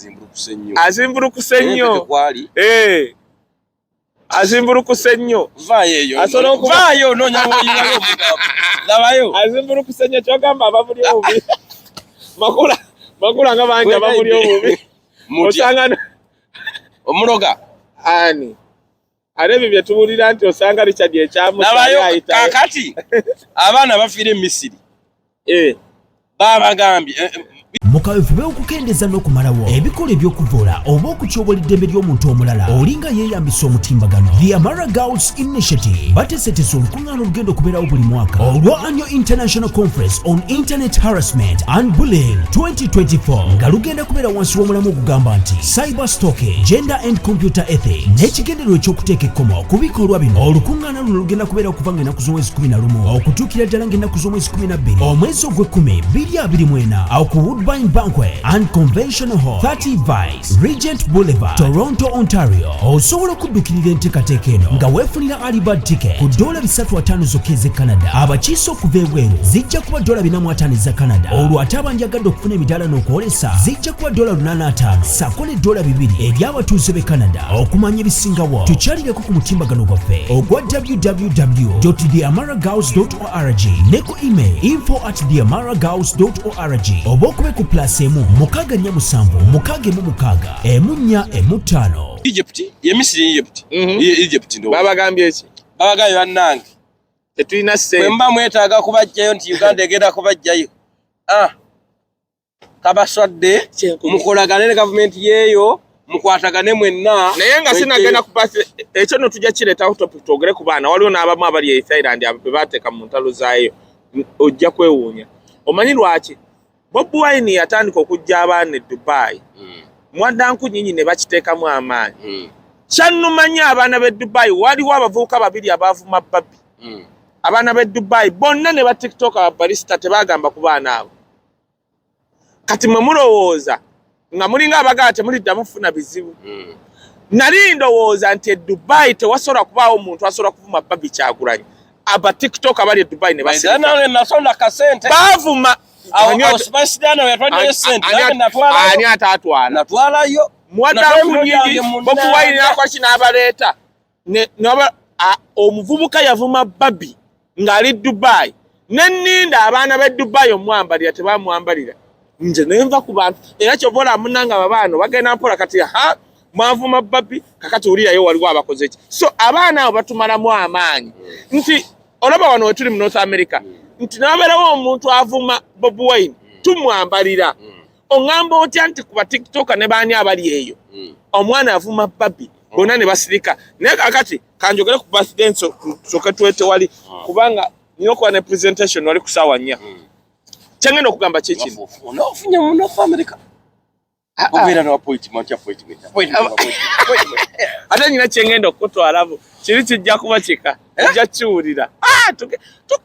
azimbulukuse nnyo azimbulukuse nnyo vaayo nonyawo yinayo labayo azimbulukuse nnyo kyogamba ababuli obubi makula nga bangi ababuli obubi osanga omuloga ani Arebi byetubulira nti osanga Richard ekyamu kakati abaana bafiire Misiri babagambye mukaweefube okukendeza n'okumalawo ebikola eby'okuvoola oba okutyobola eddembe ly'omuntu omulala olinga yeeyambisa omutimbagano. The Amara Girls Initiative bateeseteese olukuŋŋaana olugenda okubeerawo buli mwaka olwa Annual International Conference on Internet Harassment and Bullying 2024 nga lugenda kubeera wansi w'omulamu ogugamba nti Cyber Stalking, Gender and Computer Ethics n'ekigendererwa eky'okuteeka ekkomo ku bikolwa bino. Olukuŋŋaana luno lugenda kubeera okuva ng'ennaku z'omwezi 11 okutuukira ddala ng'ennaku z'omwezi 12 omwezi ogw'ekkumi 2024 awo ku Woodbine Banquet and Convention Hall 30 Vice Regent Boulevard, Toronto, Ontario. Osobola okuddukirira enteekateeka eno nga weefunira alibad ticket ku $350 zokka ez'e Canada. Abakiise okuva ebweru zijja kuba $450 za Canada. Olwo ate abanjagadde okufuna emidaala n'okwolesa zijja kuba $850 sako ne $200 eri abatuuze b'e Canada. Okumanya ebisingawo tukyalireko ku mutimbagano gwaffe ogwa www.theamaragirls.org ne ku email info@theamaragirls.org oba okube ku +1 647 616 145. Egypt ye Misiri Egypt ndo babagambye eki babagambye bannange tetulina ssente mba mwetaaga kubajjayo nti Uganda egenda kubajjayo kabaswadde mukolagane ne gavumenti yeeyo mukwatagane mwenna naye nga sinagenda kupasa ekyo no tujja kireetawo topic twogere ku baana waliwo n'abamu abali e Thailand be baateeka mu ntalo zaayo ojja kwewuunya omanyi lwaki Bob Wine yatandika okujja abaana e Dubai mwaddanku nyinyi ne bakiteekamu amaanyi kyannumanya abaana b'e Dubai waliwo abavubuka babiri abaavuma babbi abaana b'e Dubai bonna ne ba TikTok ababalista tebaagamba ku baana abo kati mwe mulowooza nga mulinga abagala temuliddamu kufuna bizibu nali ndowooza nti e Dubai tewasobola kubaawo omuntu asobola kuvuma babbi Kyagulanyi aba TikTok abali e Dubai ne baavuma ani atatwala mwaddanku nyingi Bob Wine nakwaki n'abaleeta omuvubuka yavuma babbi ng'ali Dubai nenninda abaana b'e Dubai omwambalira tebamwambalira nje nenva ku bantu era kyovola munanga babaano bagenda mpola kati mwavuma Babi kakati uliyayo waliwo abakoze ki so abaana abo batumalamu amaanyi nti olaba wano wetuli mu North America nti nabeerawo omuntu avuma Bobi Wine tumwambalira ongamba otya nti kuba TikTok ne baani abali eyo omwana avuma Babi bonna ne basirika naye kakati kanjogere ku birthday soke tuwete wali kubanga niyo kwa ne presentation wali kusawa nya kyangenda okugamba kiki onofunye mu North America obera no appointment ate nyina kyengenda okutwalabo kiri kijja kuba kika ejja kiwulira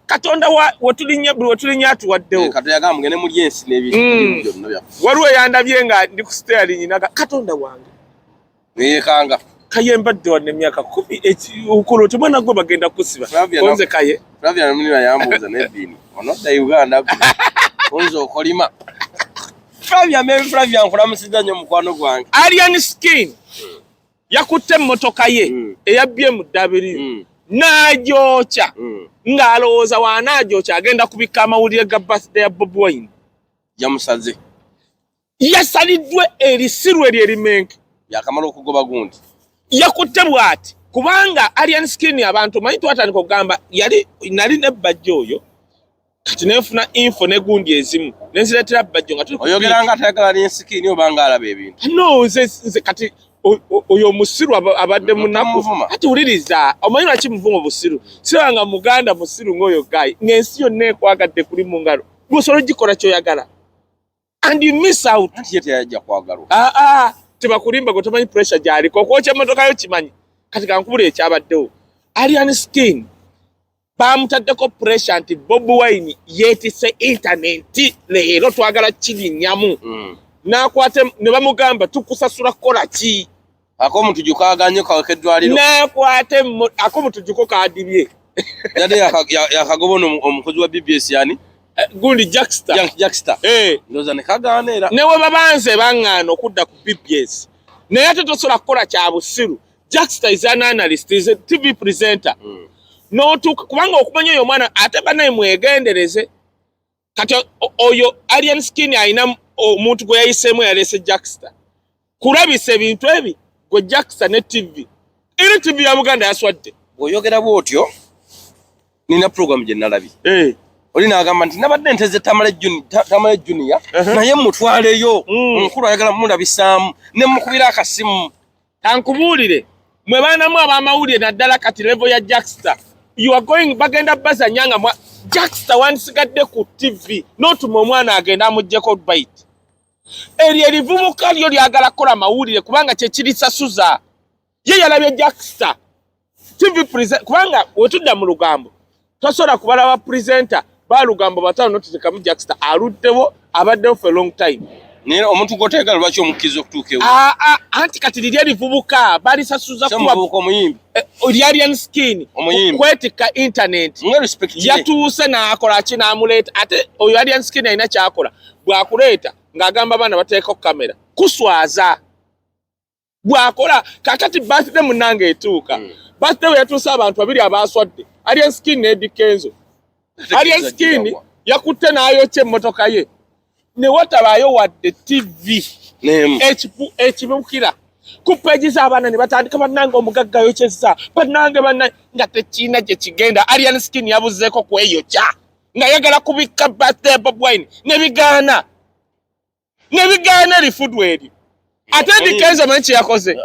Katonda wetulinya atuwaddewo Katonda yagamba mugende muli ensi n'ebintu byonna bya waliwo yandabye nga ndi ku staring nyinaga Katonda wange neekanga Kaye mbadde wanne emyaka 10 ukulu tumwana gwe bagenda kusiba konze Kaye Flavia munira yambuza n'eddiini onodda Uganda konzo okolima Flavia nkulamusiza nnyo mukwano gwange Alien Skin yakutte emmotoka ye eya BMW n'agyocha ng'alowooza waanagyocha agenda kubika amawulire ga birthday ya Bobi Wine yamusaze yasaliddwe erisiru eryerimenke yakamala okugoba gundi yakutte bw'ati kubanga Alien Skin abantu manyi twatandika okugamba nali nebbajja oyo kati nefuna info ne gundi ezimu nenziretera bajjo nga tuli oyogera nga atayagala Alien Skin obanga alaba ebintu no nze kati oyo musiru abadde munaku ati uliriza omanyi lwaki muvumo busiru siranga muganda musiru ngoyo guy ngensi yonna ekwagadde kuli mu ngalo gusolo gikola kyoyagala and you miss out ati yete yajja kwagalwa tebakulimba gwe tomanyi pressure gyaliko okwokya emmotoka yo kimanyi kati kankubula ekyabaddewo Alien Skin bamutaddeko pressure nti Bobi Wine yeetisse internet leero twagala kirinnyamu n'akwate ne bamugamba tukusasula kola ki akomuntu jukaganye kawekeddwaliro n'akwate akomuntu juko kadibye yade yakagobono omukozi wa BBS yani gundi Jackster ndoza ne kaganeera newe babanze bangano okudda ku BBS naye ate tosobola kukola kya busiru Jackster is an analyst, is a TV presenter no kubanga okumanya oyo mwana ate banaye mwegendereze kati oyo Alien Skin ayina omuntu gwe yayisemu yalese Jackster kulabisa ebintu ebi gwe Jackster ne TV eri TV ya Buganda yaswadde oyogera bwotyo nina program gye nalabi oli n'agamba nti nabadde nteze Tamale Junior naye mutwaleyo omukulu ayagala mulabisaamu ne mukubira akasimu kankubuulire mwe baanamu abamawulire naddala kati level ya Jackster you are going bagenda bazanyanga Jackster wansigadde ku TV n'otuma omwana agenda amuggyeko bite eryo erivubuka lyo lyagala kola mawulire kubanga kye kirisasuza ye yalabye Jackster TV presenter kubanga wetudda mu lugambo tosobola kubala ba presenter ba lugambo batano notitekamu Jackster aluddewo abaddewo for a long time nera omuntu gotegala lwaki omukizo okutuukewo anti kati lirya livubuka balisasuza kuba omuyimbi Alien Skin kwetika internet yatuuse n'akola ki n'amuleeta ate oyo Alien Skin alina kyakola bwakuleeta ng'agamba abaana bateeka ku kamera kuswaza bwakola kakati birthday munnange etuuka birthday we yatuuse abantu babiri abaswadde Alien Skin n'Eddie Kenzo Alien Skin yakutte n'ayokya emmotoka ye ne watabaayo wadde TV ekibukira ku peegi z'abaana ne batandika bannange omugagga yokyeza bannange nga tekiina gye kigenda Alien Skin yabuzeeko kweyokya nga yagala kubikka birthday Bobi Wine nebigaana erifudwa eri ate Eddie Kenzo manyi kye yakoze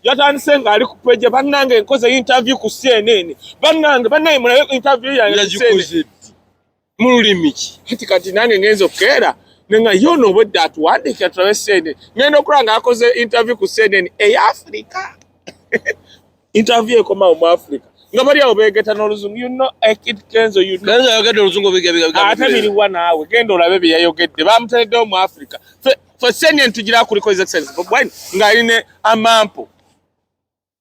yatandise ng'ali ku peegi bannange nkoze interview ku CNN bannange mulabe interview yange mu lulimi ki kati nange ngenza okukeera nenga yono obwedde atuwandiika tulabe CNN ngenda okulaba ng'akoze interview ku CNN eya Africa interview ekoma mu Africa nga bali awo beegeta n'oluzungu you know Kenzo you know Kenzo yayogedde oluzungu ate biriwa naawe genda olabe bye yayogedde bamutereddewo mu Africa fe CNN tugira kuliko his excellence Bobi Wine ng'aline amampo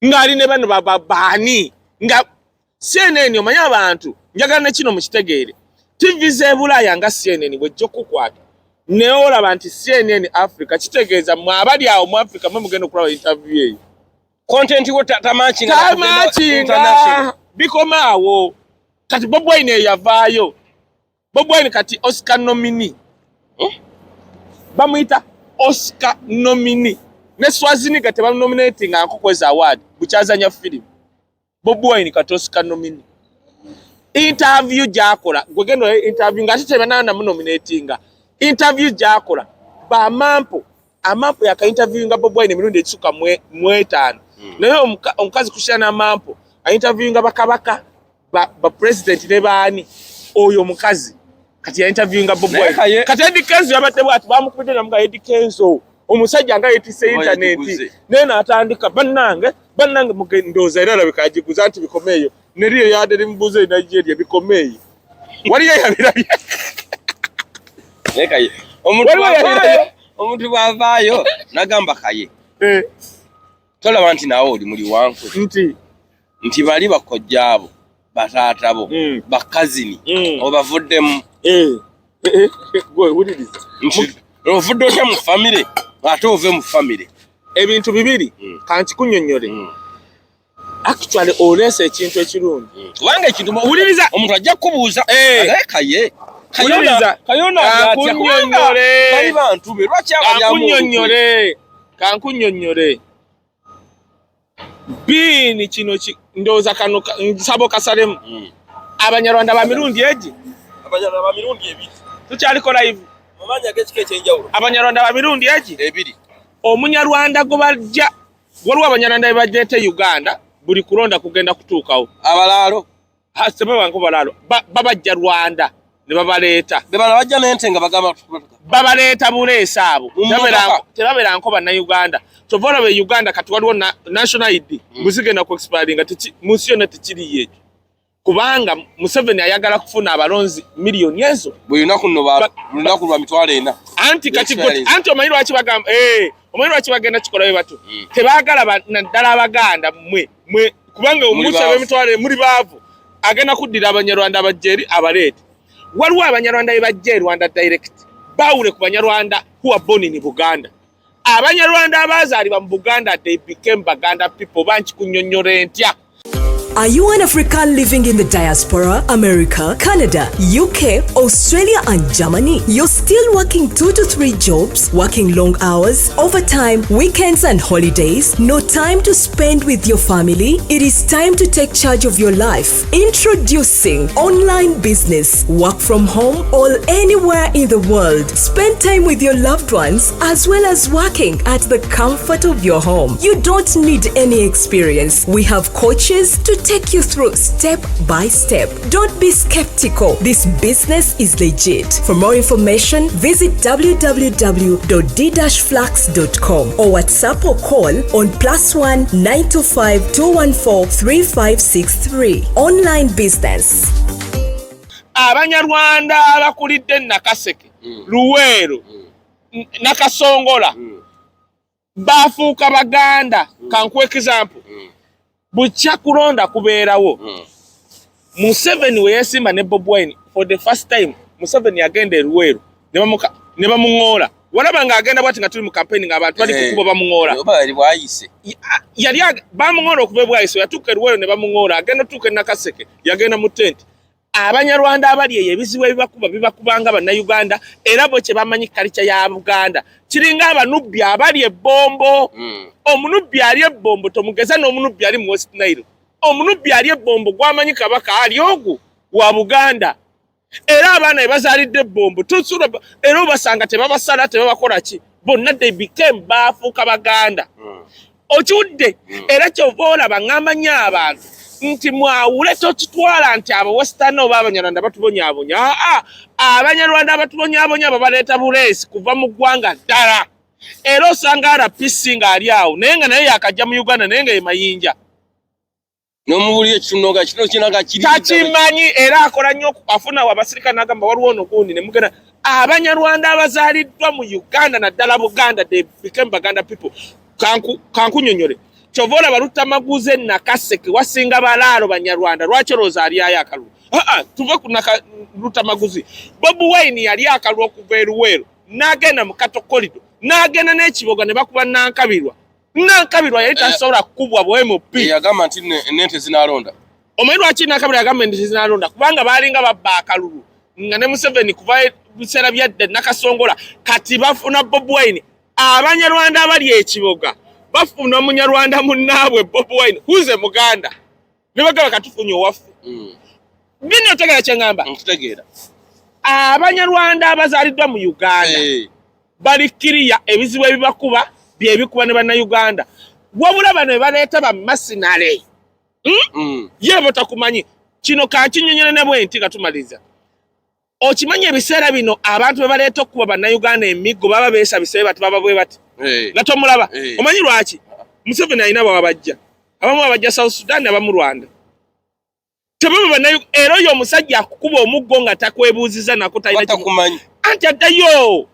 ng'aline bano Baane nga CNN omanyi abantu njagala ne kino mukitegeere TV z'Ebulaaya nga CNN bwejja okukwata ne olaba nti CNN Africa kitegeeza mwe abali awo mu Africa mwe mugenda okulaba interview eyo content wo tamachinga bikoma awo kati Bobi Wine yavaayo Bobi Wine kati Oscar nominee bamuyita Oscar nominee ne Swaziniga tebanominating ankokweza award bukyazanya film Bobi Wine katosika nomini interview jakola gwegendo interview ngati tebanana nominatinga interview jakola ba amampo yaka interview nga Bobi Wine mirundi ekisuka mwetano naye omukazi kushana amampo a interview nga bakabaka ba president ne baani oyo mukazi kati ya interview nga Bobi Wine kati Eddie Kenzo yabatebwa ati bamukubide na mga Eddie Kenzo omusajja nga yetise internet nena atandika bannange mugendoza era labikajiguza ati bikomeyo neriyo yade limbuze Nigeria bikomeyo wali yabirabye Kaye omuntu bavayo nagamba Kaye tola wanti nawo oli muli wankwe nti bali bakojjabo bataatabo bakazini obavuddemu gwe wuliriza ovudde otya mu family ate ove mu family ebintu bibiri kanti kunnyonnyole actually olese ekintu ekirungi kubanga ekintu wuliriza omuntu ajja kubuuza Kaye kayona kunnyonnyole bali bantu be lwaki abali kankunnyonnyole bini kino ndoza kano nsabo kasalemu abanyarwanda ba mirundi eji abanyarwanda ba mirundi ebiri tukyaliko live mumanya gekike ekyenjawulo abanyarwanda ba mirundi eji ebiri omunyarwanda gobajja waliwo abanyarwanda bajjete Uganda buli kulonda kugenda kutuukawo abalalo hasebe wanko balalo babajja Rwanda ne babaleeta bebana bajja n'entenga bagamba babaleeta buleesa abo tebabera nko banna Uganda tovola be Uganda kati waliwo national ID muzigenda ku expiring munsi yonna tekiri ekyo kubanga Museveni ayagala kufuna abalonzi miliyoni ezo bwe lunaku lwa mitwalo 4 anti omanyi lwaki bagamba omanyi lwaki bagenda kikolayo bato tebaagala naddala Abaganda mwe kubanga omusa b'emitwalo muri baavu agenda kuddira abanyarwanda abajjeri abaleete waliwo abanyarwanda bebajja Rwanda direct bawule ku banyarwanda who are born in Buganda abanyarwanda abazaalibwa mu Buganda they became Baganda people banchi kunnyonnyole ntya. Are you an African living in the diaspora, America, Canada, UK, Australia and Germany? You're still working 2 to 3 jobs, working long hours, overtime, weekends and holidays, no time to spend with your family? It is time to take charge of your life. Introducing online business, work from home or anywhere in the world. Spend time with your loved ones as well as working at the comfort of your home. You don't need any experience. We have coaches to take you through step by step. Don't be skeptical. This business is legit. For more information, visit www.d-flax.com or WhatsApp or call on +1 925 214 3563. Online business. Abanyarwanda abakulidde Nakaseke, Luweero, Nakasongola, bafuuka Baganda. Kankuwa example. Bucha kulonda kubeerawo Museveni we yasimba ne Bobi Wine for the first time Museveni agenda Luweero ne bamungoola walaba nga agenda bwati nga tuli mu campaign nga abantu bali kukuba bamungoola bali bwayise yali bamungoola okuba bwayise yatuuka Luweero ne bamungoola agenda tuuka Nakaseke yagenda mu tent abanyarwanda abali ebizibu bibakubanga banna Uganda era bo kye bamanyi culture ya Buganda kiringa abanubbi abali ebbombo omunubbi ali ebbombo tomugeza n'omunubbi ali mu West Nile omunubbi ali ebbombo gwamanyi kabaka ali ogu wa Buganda era abaana bazaalidde ebbombo tusula era obasanga tebabasala tebabakola ki bonna they became bafuuka Baganda okiwudde era kyova bangamba nnyo abantu nti mwawule totutwala nti abo Western oba abanyarwanda batubonyaabonya abanyarwanda batubonyaabonya babaleeta buleesi kuva mu ggwanga ddala era osanga RPC nga ali awo naye nga naye yakajja mu Uganda naye nga ye mayinja n'omubuli ekinoga kino kinaga kiri takimanyi era akola nnyo afuna abasirikale n'agamba waliwo ono gundi ne mugenda abanyarwanda abazaaliddwa mu Uganda naddala Buganda they became Baganda people kankunnyonnyole chovola baruta maguze Nakaseke wasinga balalo banyarwanda lwaki roza ali ayakalulu tuve kunaka ruta maguzi Bobi Wine yali akalulu okuva Luweero nagenda mu Kato corridor nagenda n'ekiboga ne bakuba Nankabirwa yali tasobola kubwa bwe MP yagamba nti nente zinalonda omanyi lwaki Nankabirwa yagamba nti zinalonda kubanga balinga babba akalulu nga ne Museveni kuva biseera byadde Nakasongola kati bafuna Bobi Wine abanyarwanda abali ekiboga bafuna omunyarwanda munnaabwe Bob Wine huze muganda ne bagala katufunye owaffe bino tegera kyangamba ntutegeera abanyarwanda abazaliddwa mu Uganda balikiriya ebizibu ebibakuba byebikuba ne bannayuganda wabula bano baleeta bamasinale ye botakumanyi kino kakinyonyere ne bwenti katumaliza okimanyi ebiseera bino abantu bebaleeta okuba bannayuganda emiggo baba beesabise bati baba bwe bati nga tomulaba omanyi lwaki Museveni alina babajja abamu babajja South Sudan abamu Rwanda tebaba bannayu era oyo omusajja akukuba omuggo nga takwebuuziza nako talina batakumanyi anti addayo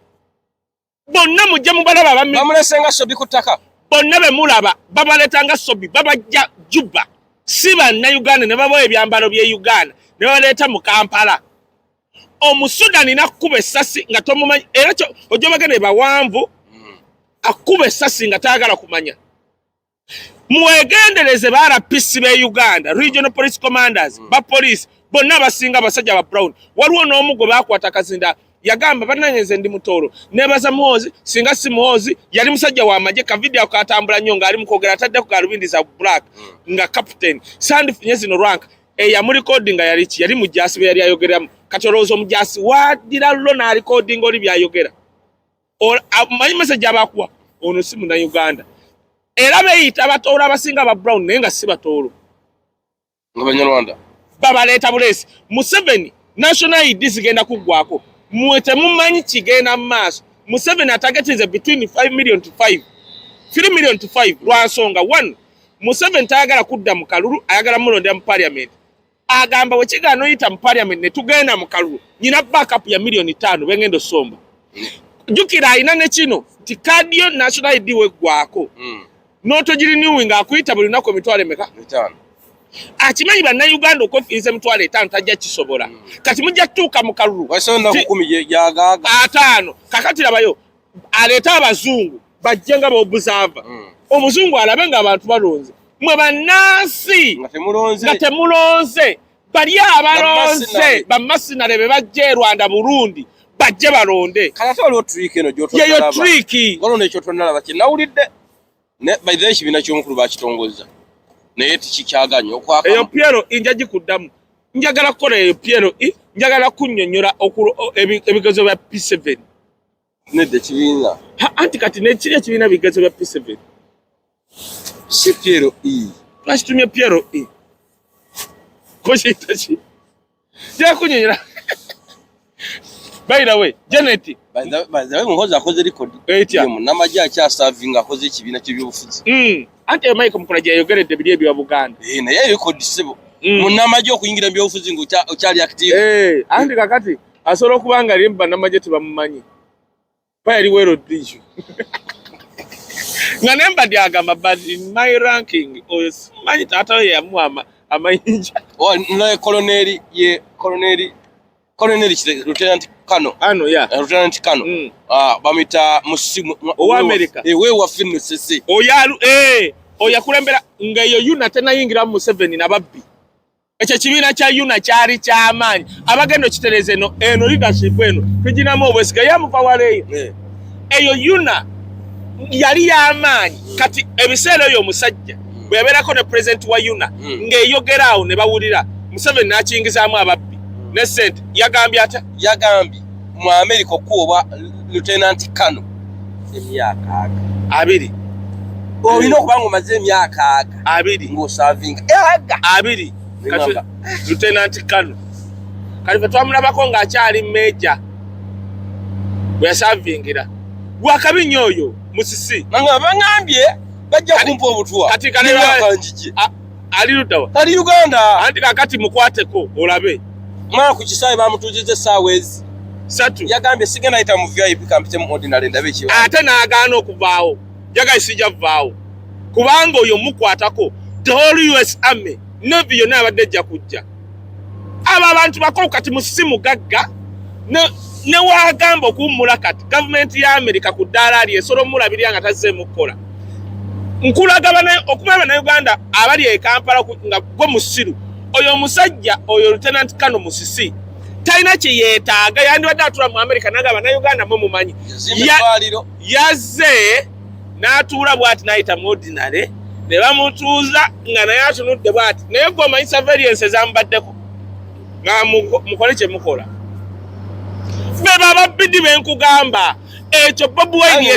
bonna mujja mubalaba bamulesenga sobi ku ttaka bonna be mulaba babaletanga sobi babajja Juba si bannayuganda ne babawa ebyambalo bye Uganda ne baleeta mu Kampala omusudani nakuba essasi nga tomumanyi era kyo ojobagene bawanvu akuba essasi nga taagala kumanya mwegendereze RPC be Uganda Regional Police Commanders ba police bonna basinga basajja ba Brown waliwo n'omugo bakwata kazinda yagamba bananyeze ndi mutoro nebaza Muhozi singa si Muhozi yali musajja wa maje ka video katambula nnyo nga ali mukogera tadde ku galubindi za black nga captain sand finyezi no rank ya mu recording yali mujasi be yali ayogeramu katorozo mujasi wadira lona recording oli byayogera amanyi message abakuwa ono si mu na Uganda era beyita abatoolo abasinga ba Brown nenga si batoolo ng'abanyarwanda babaleta bulesi Museveni national ID zigenda kuggwako mwete mumanyi kigenda maaso Museveni atagetize between 5 million to 3 million to 5 lwansonga 1 Museveni tayagala kudda mu kalulu ayagala mulonda mu parliament agamba wekigano yita mu parliament ne tugenda mu kalulu nyina backup ya million 5 bengendo somba jukira ayina ne kino tikadio national ID weggwako noto jiri niwe nga akuyita buli nako mitwale meka 5 akimanyi bannayuganda okofiiza emitwale 5 tajja kisobola kati mujja tuuka mu kalulu wasonda ku 10 jagaga 5 kakati labayo aleta abazungu bajjenga bobuzava omuzungu alabe nga abantu balonze mwe bannansi nga temulonze bali abalonze bamasinale be bajje Rwanda Burundi bajje balonde kati waliwo trick eno gyoto yeyo trick ngono nekyo tonalaba kinawulidde ne by the way kibina ky'omukulu bakitongozza naye tikikyaganya okwaka eyo Piero injaji kuddamu njagala kukola eyo Piero njagala kunnyonnyola ebigezo bya P7 nedde kibiina anti kati nekiri ekibiina bigezo bya P7 si Piero twakitumye Piero koshitachi jakunnyonnyola by the way Janet by the way Muhozi akoze record mu namaje akyasavinga akoze ekibiina ky'ebyobufuzi anti Mike Mukulaje yayogeredde biri ebya Buganda naye record sebo mu namaje okuyingira ebyobufuzi ngo okyali active anti kakati asobola okubanga limba namaje tebamumanyi yali wero dishu nga nemba dyagamba but in my ranking oyo simanyi taata we yamuwa amayinja naye colonel lieutenant Kano lieutenant Kano bamita musimu owa America we wa finu sisi oyakulembera nga eyo yuna tena yingira mu 7 na babbi ekyo kibiina kya yuna kyali ky'amaanyi abagendo kitereze eno leadership eno tuginamu obwesiga yamuva waleyo eyo yuna yali y'amaanyi kati ebiseera eyo omusajja bwe yabeerako ne president wa yuna ng'eyogeraawo ne bawulira Museveni n'akiyingizaamu ababbi ne sente yagambye ata yagambye mu America okuwa lieutenant Kano emyaka 2 olina okubanga omaze emyaka 2 ng'osavinga 2 lieutenant Kano kali fe twamulabako ng'akyali major bwe yasavingira gwakabinyo oyo musisi nga bangambye bajja kumpa obutwa kati kanjije ali ludawa ali Uganda anti kakati mukwateko olabe mwana ku kisayi bamutuuzize saawezi 3 yagambye sigenda ayita mu VIP kampite mu ordinary ndabe kiwa ate n'agaana okuvaawo jaga isijja vaawo kubanga oyo mukwatako the whole US Army Navy yonna abadde ejja kujja aba abantu bakolo kati musisi mugagga ne wagamba okuwummula kati gavumenti ya America ku ddaala ali esobola omulabirira nga tazze mukola nkulagabana okumaba na Uganda abali e Kampala nga gwe musiru oyo omusajja oyo lieutenant Kano musisi talina kyeyeetaaga yandibadde atula mu America nagamba na Uganda mumumanyi yazze n'atuula bw'ati n'ayita mu ordinary ne bamutuuza nga naye atunudde bw'ati naye gwe omanyi surveillance ezamubaddeko nga mukole kye mukola be baba bidi benkugamba ekyo Bob Wine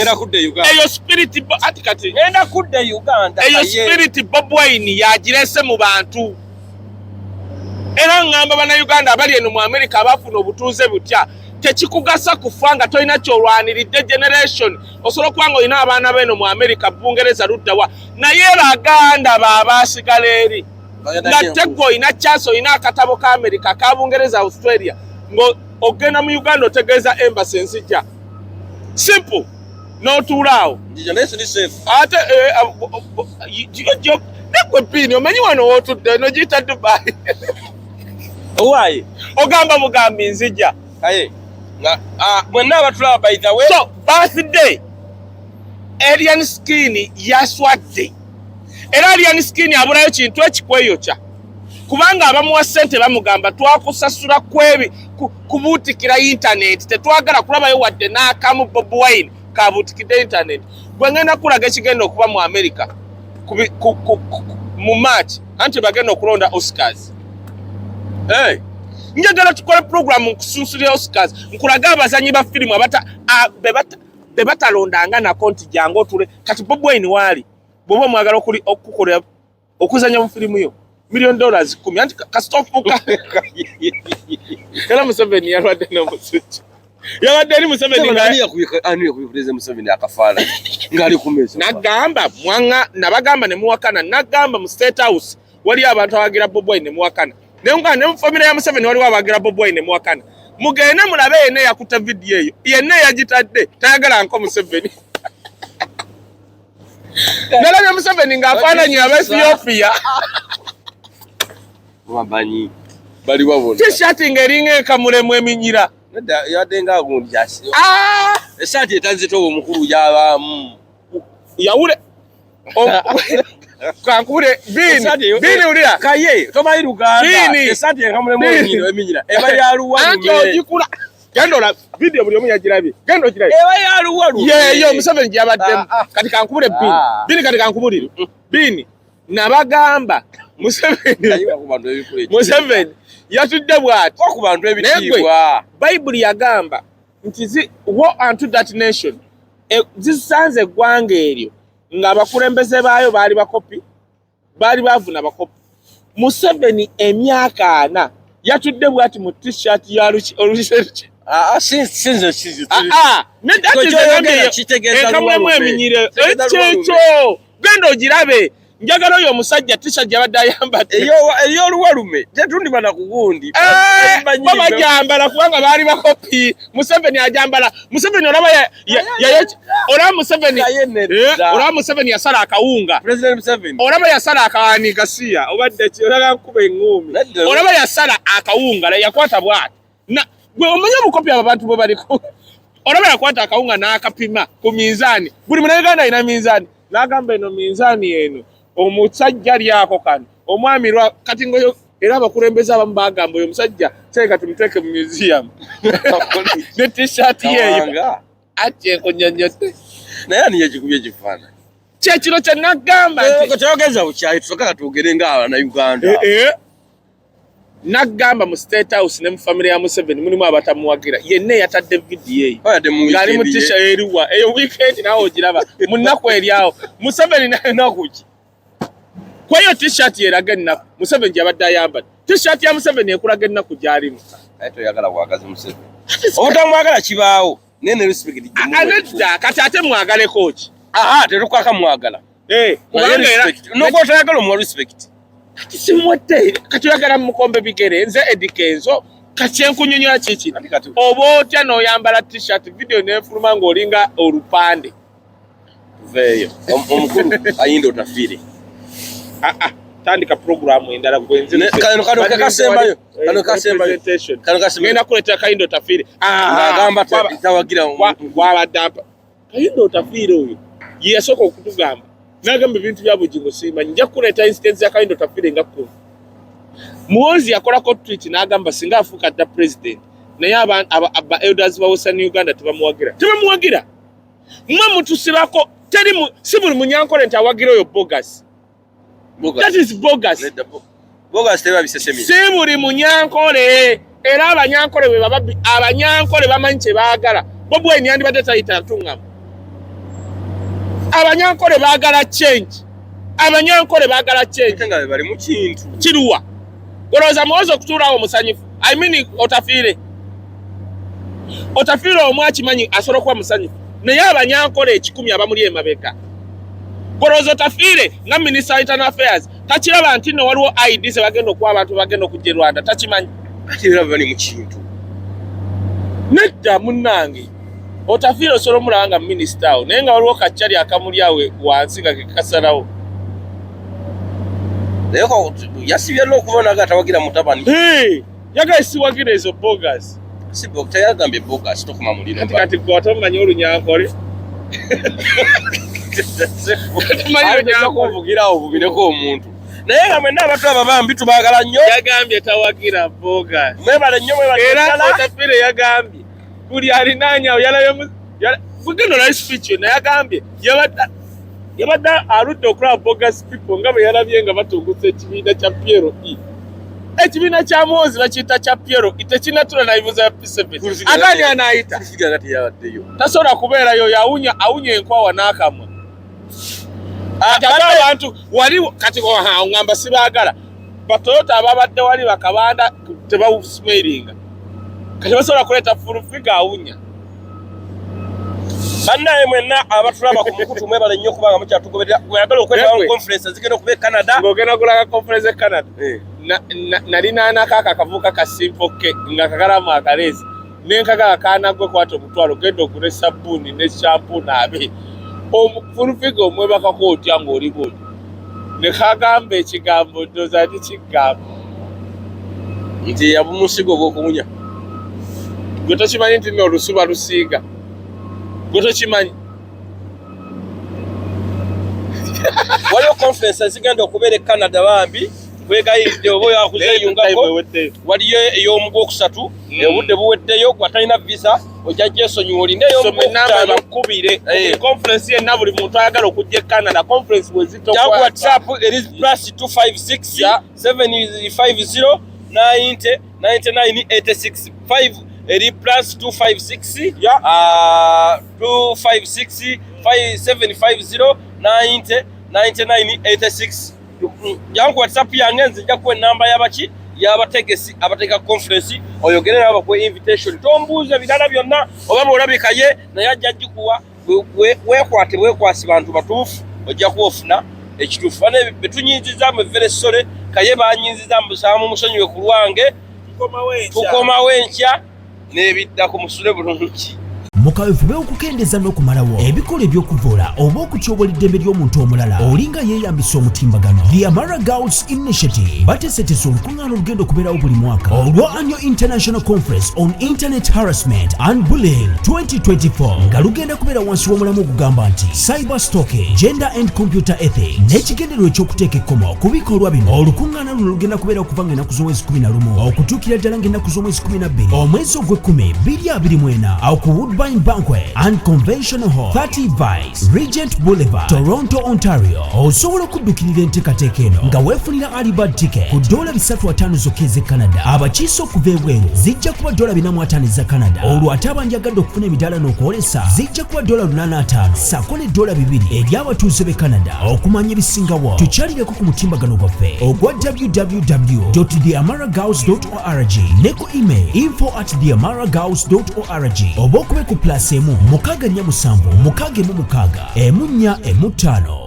eyo spirit ati kati ngenda kudde Uganda eyo spirit Bob Wine yagirese mu bantu era ngamba bana Uganda abali eno mu America abafuna obutuuze butya tekikugasa kufanga toina kyolwaniridde generation osobola kuba nga olina abaana beno mu America Bungereza luddawa naye Baganda baabasigala eri nga teggo olina chance olina akatabo ka America ka Bungereza Australia ngo ogenda mu Uganda otegeeza embassy nsijja simple n'otuulaawo ate nekwe pini omanyi wano wootudde no giyita Dubai Why? Ogamba mugambi nzija. Kaye. Mwenna abatulaba by the way. So, birthday. Alien skin yaswadde. Era alien skin abulayo kintu ekikweyokya. Kubanga abamuwa ssente bamugamba twakusasula kwebi kubuutikira internet. Tetwagala kulabayo wadde n'akamu Bob Wine kabuutikidde internet. Gwe ngenda kulaga ekigenda okuba mu America. Mu March. Anti bagenda okulonda Oscars. Hey, njagala tukole program nkusunsulira Oscars nkulaga abazanyi ba filimu bebatalondanga na konti jangu otule kati Bob Wine wali bobo mwagala okukola okuzanya mu filimu yo $1 million 10 anti kastofuka kala Museveni yalwadde no musuchi yalwadde ali Museveni ngani yakuyikulize Museveni akafala ngali kumeza nagamba mwanga nabagamba ne muwakana nagamba mu State House wali abantu abagira Bob Wine ne muwakana Nenga ne family ya Museveni wali wabagira Bob Wine mwakana. Mugene mulabe ene yakuta video eyo. Yenne yagitadde tayagala nko Museveni. Nalabye Museveni ng'afaananyi aba Ethiopia. Wabanyi bali wabona. T-shirt ngeringa ekamulemu eminyira. Yadenga agundi yasi. Esati etanzito omukulu yaba yawule. Kankure bini ulira Kaye tomayi Uganda esati enkamulemu eminyira eba yaluwa anjo jikula gendola video buli omu yagirabye gendo kirabe eba yaluwa yo Museveni yabaddemu kati kankubule bini kati kankubulire bini nabagamba Museveni yatudde bwati ku bantu ebitiibwa Bible yagamba nti war unto that nation zisanze eggwanga eryo nga abakulembeze baayo baali bakopi baali bavuna bakopi Museveni emyaka 4 yatudde bwati mu t-shirt ya olukiseruki ekamulemu eminyire ekyo genda ogirabe njagala oyo omusajja t-shirt yabadde ayambadde eyo oluwalume tetundibana kugundi babajambala kubanga baali bakopi Museveni ajambala Museveni olaba olaba Museveni yasala akawunga President Museveni olaba yasala akawani kasiya obadde kiraga nkuba engumi olaba yasala akawunga yakwata bwati gwe omanya obukopi abantu bwe baliko olaba yakwata akawunga n'akapima ku minzaani buli munayuganda alina minzaani n'agamba eno minzaani eno omusajja lyako kano omwami lwa kati ngoyo era abakulembeza abamu bagamba oyo omusajja kyeka tumuteeke mu museum ne t-shirt yeeyo ati enkonyonyote naye ani yekikubye ekifaananyi kyekiro kye nagamba nti kyogeza bukyayi tusooka twogere ng'abaana Uganda nagamba mu State House ne mu family ya Museveni mulimu abatamuwagira yenne yatadde video eyo ngali mu t-shirt eriwa eyo weekend nawo ogiraba mu nnaku eryawo Museveni nakuki kwa hiyo t-shirt yeraga ennaku Museveni yabadde ayambadde t-shirt ya Museveni ekulaga ennaku gy'alimu naye toyagala bwagazi Museveni obutamwagala kibaawo nene respect anedda kati ate mwagaleko ki tetukwaka mwagala kubanga era noko toyagala omuwa respect kati simwette kati oyagala mukombe bigere nze edikenzo kati enkunyonyola kiki oba otya n'oyambala t-shirt video nefuluma ng'olinga olupande veeyo omukulu ayinda otafiire tandika programu endala gwenze kano kasembayo ngenda kuleetera Kayindo Otafiire agamba tawagira wabadde Kayindo Otafiire oyo ye yasooka okutugamba n'agamba ebintu bya bugingo simanyi nja kuleeta incidents ya Kayindo Otafiire nga 10 Muhozi yakolako tweet n'agamba singa afuuka dda president naye aba elders ba Western Uganda tebamuwagira mmwe mutusibako si buli munyankole nti awagira oyo bogus. That is bogus. Bogus teba bisesemi. Si buli munyankole era abanyankole bwe babbi abanyankole bamanyi kye baagala. Bobi Wine yandibadde tayita ntungamu. Abanyankole baagala change. Abanyankole baagala change. Nga bali mu kintu. Kiruwa. Goloza Muhozi okutuulawo musanyufu. I mean Otafiire omwakimanyi asobola okuba musanyufu. Naye abanyankole 10 abamuli emabega. Goloza Otafiire nga Minister of Internal Affairs takiraba nti no waliwo ID ze bagenda okuwa abantu bagenda okujja Rwanda takimanyi. Ati bali mu kintu. Nedda munnange. Otafiire osobola omulanga minister awo naye nga waliwo kakyali akamuli awe wansi nga kekasalawo. Naye ko yasibye n'okubona nga tawagira mutabani. Yagaye siwagira ezo bogus. Si bogus tayagambye bogus tokuma mulino. Kati gwatomanyi olunyankole. Kuvugira ovugireko omuntu. Naye nga mwenna abantu ababambi tubaagala nnyo. Yagambye tawagira bogus. Mwebale nnyo mwebale. Era Otafiire yagambye buli alinanya yalayo fugendo la speech na yagambye yabadde aludde okulaba bogus people nga bwe yalabye nga batungutse ekibiina kya Piero E. Ekibiina kya Muhozi bakiyita kya Piero E tekinatula nayibuza ya P7. Agani anaayita. Tasobola kubeerayo awunya enkwawa n'akamwa. Abantu wali kati ngamba sibaagala. Batoyota ababadde wali bakabanda tebawusmailinga. Kati basobola kuleeta full figure awunya. Bannaye mwenna abatulaba ku mukutu mwebale nnyo kubanga mukyatugoberera mwagala okwetaba conference zigenda okuba Canada. Ng'ogenda kulaga conference Canada. Nalina kaka kavuka ka simple ke nga kagalamu akalezi. Nenkagala kanagwe kwata omutwalo genda okule sabuni ne shampoo nabe. Full figure omwebaka ko otya ng'oli buli. Ne kagamba ekigambo ndoza ndi kigambo. Nti yabumusigo gw'okumunya. Gwe tokimanyi nti n'olusuba lusiiga. Goto chimanyi. Waliyo conference zigenda okubeera Canada bambi kwegayidde obo yakuzeyungako waliyo ey'omugwokusatu obudde buweddeyo gwatalina visa ojja gyesonyiwa olina ey'omugwokutaano bakubire conference yenna buli muntu ayagala okujja Canada conference bwezitoja ku WhatsApp eri +256 750 90 99 86 5 eri +256 256 5750 90 99 86 jangu WhatsApp yange nzija ku namba y'abaki y'abategesi abateka conference oyogere nabo ku invitation tombuuze bidala byonna oba bolabikaye naye ajja jikuwa wekwasi bantu batuufu ojja kuofuna ekituufu bane betunyinziza mu very sorry Kaye banyinziza mbusamu musonyiwe ku lwange tukoma wenkya nebidda ku musule bulungi. Mukaweefube okukendeza n'okumalawo ebikola eby'okuvoola oba okutyobola eddembe ly'omuntu omulala olinga yeeyambisa omutimbagano. The Amara Girls Initiative bateeseteesa olukuŋŋaana olugenda okubeerawo buli mwaka olwa Annual International Conference on Internet Harassment and Bullying 2024 nga lugenda kubeera wansi w'omulamu ogugamba nti cyber stalking, gender and computer ethics n'ekigendererwa eky'okuteeka ekkomo ku bikolwa bino. Olukuŋŋaana luno lugenda kubeera okuva ng'ennaku z'omwezi 11 okutuukira ddala ng'ennaku z'omwezi 12 omwezi ogw'ekkumi 2024 awo ku Woodbine Banquet and Convention Hall 30 Vice Regent Boulevard, Toronto, Ontario. Osobola okuddukirira enteekateeka eno nga weefunira alibad ticket ku $350 zokka ez'e Canada. Abakiise okuva ebweru zijja kuba $450 za Canada. Olwo ate abanjagadde okufuna emidaala n'okwolesa zijja kuba $85 sako ne $2 eri abatuuze b'e Canada. Okumanya ebisingawo tukyalireko ku mutimbagano gwaffe ogwa www.theamaragirls.org ne ku email info@theamaragirls.org oba okube ku +1 647 641 5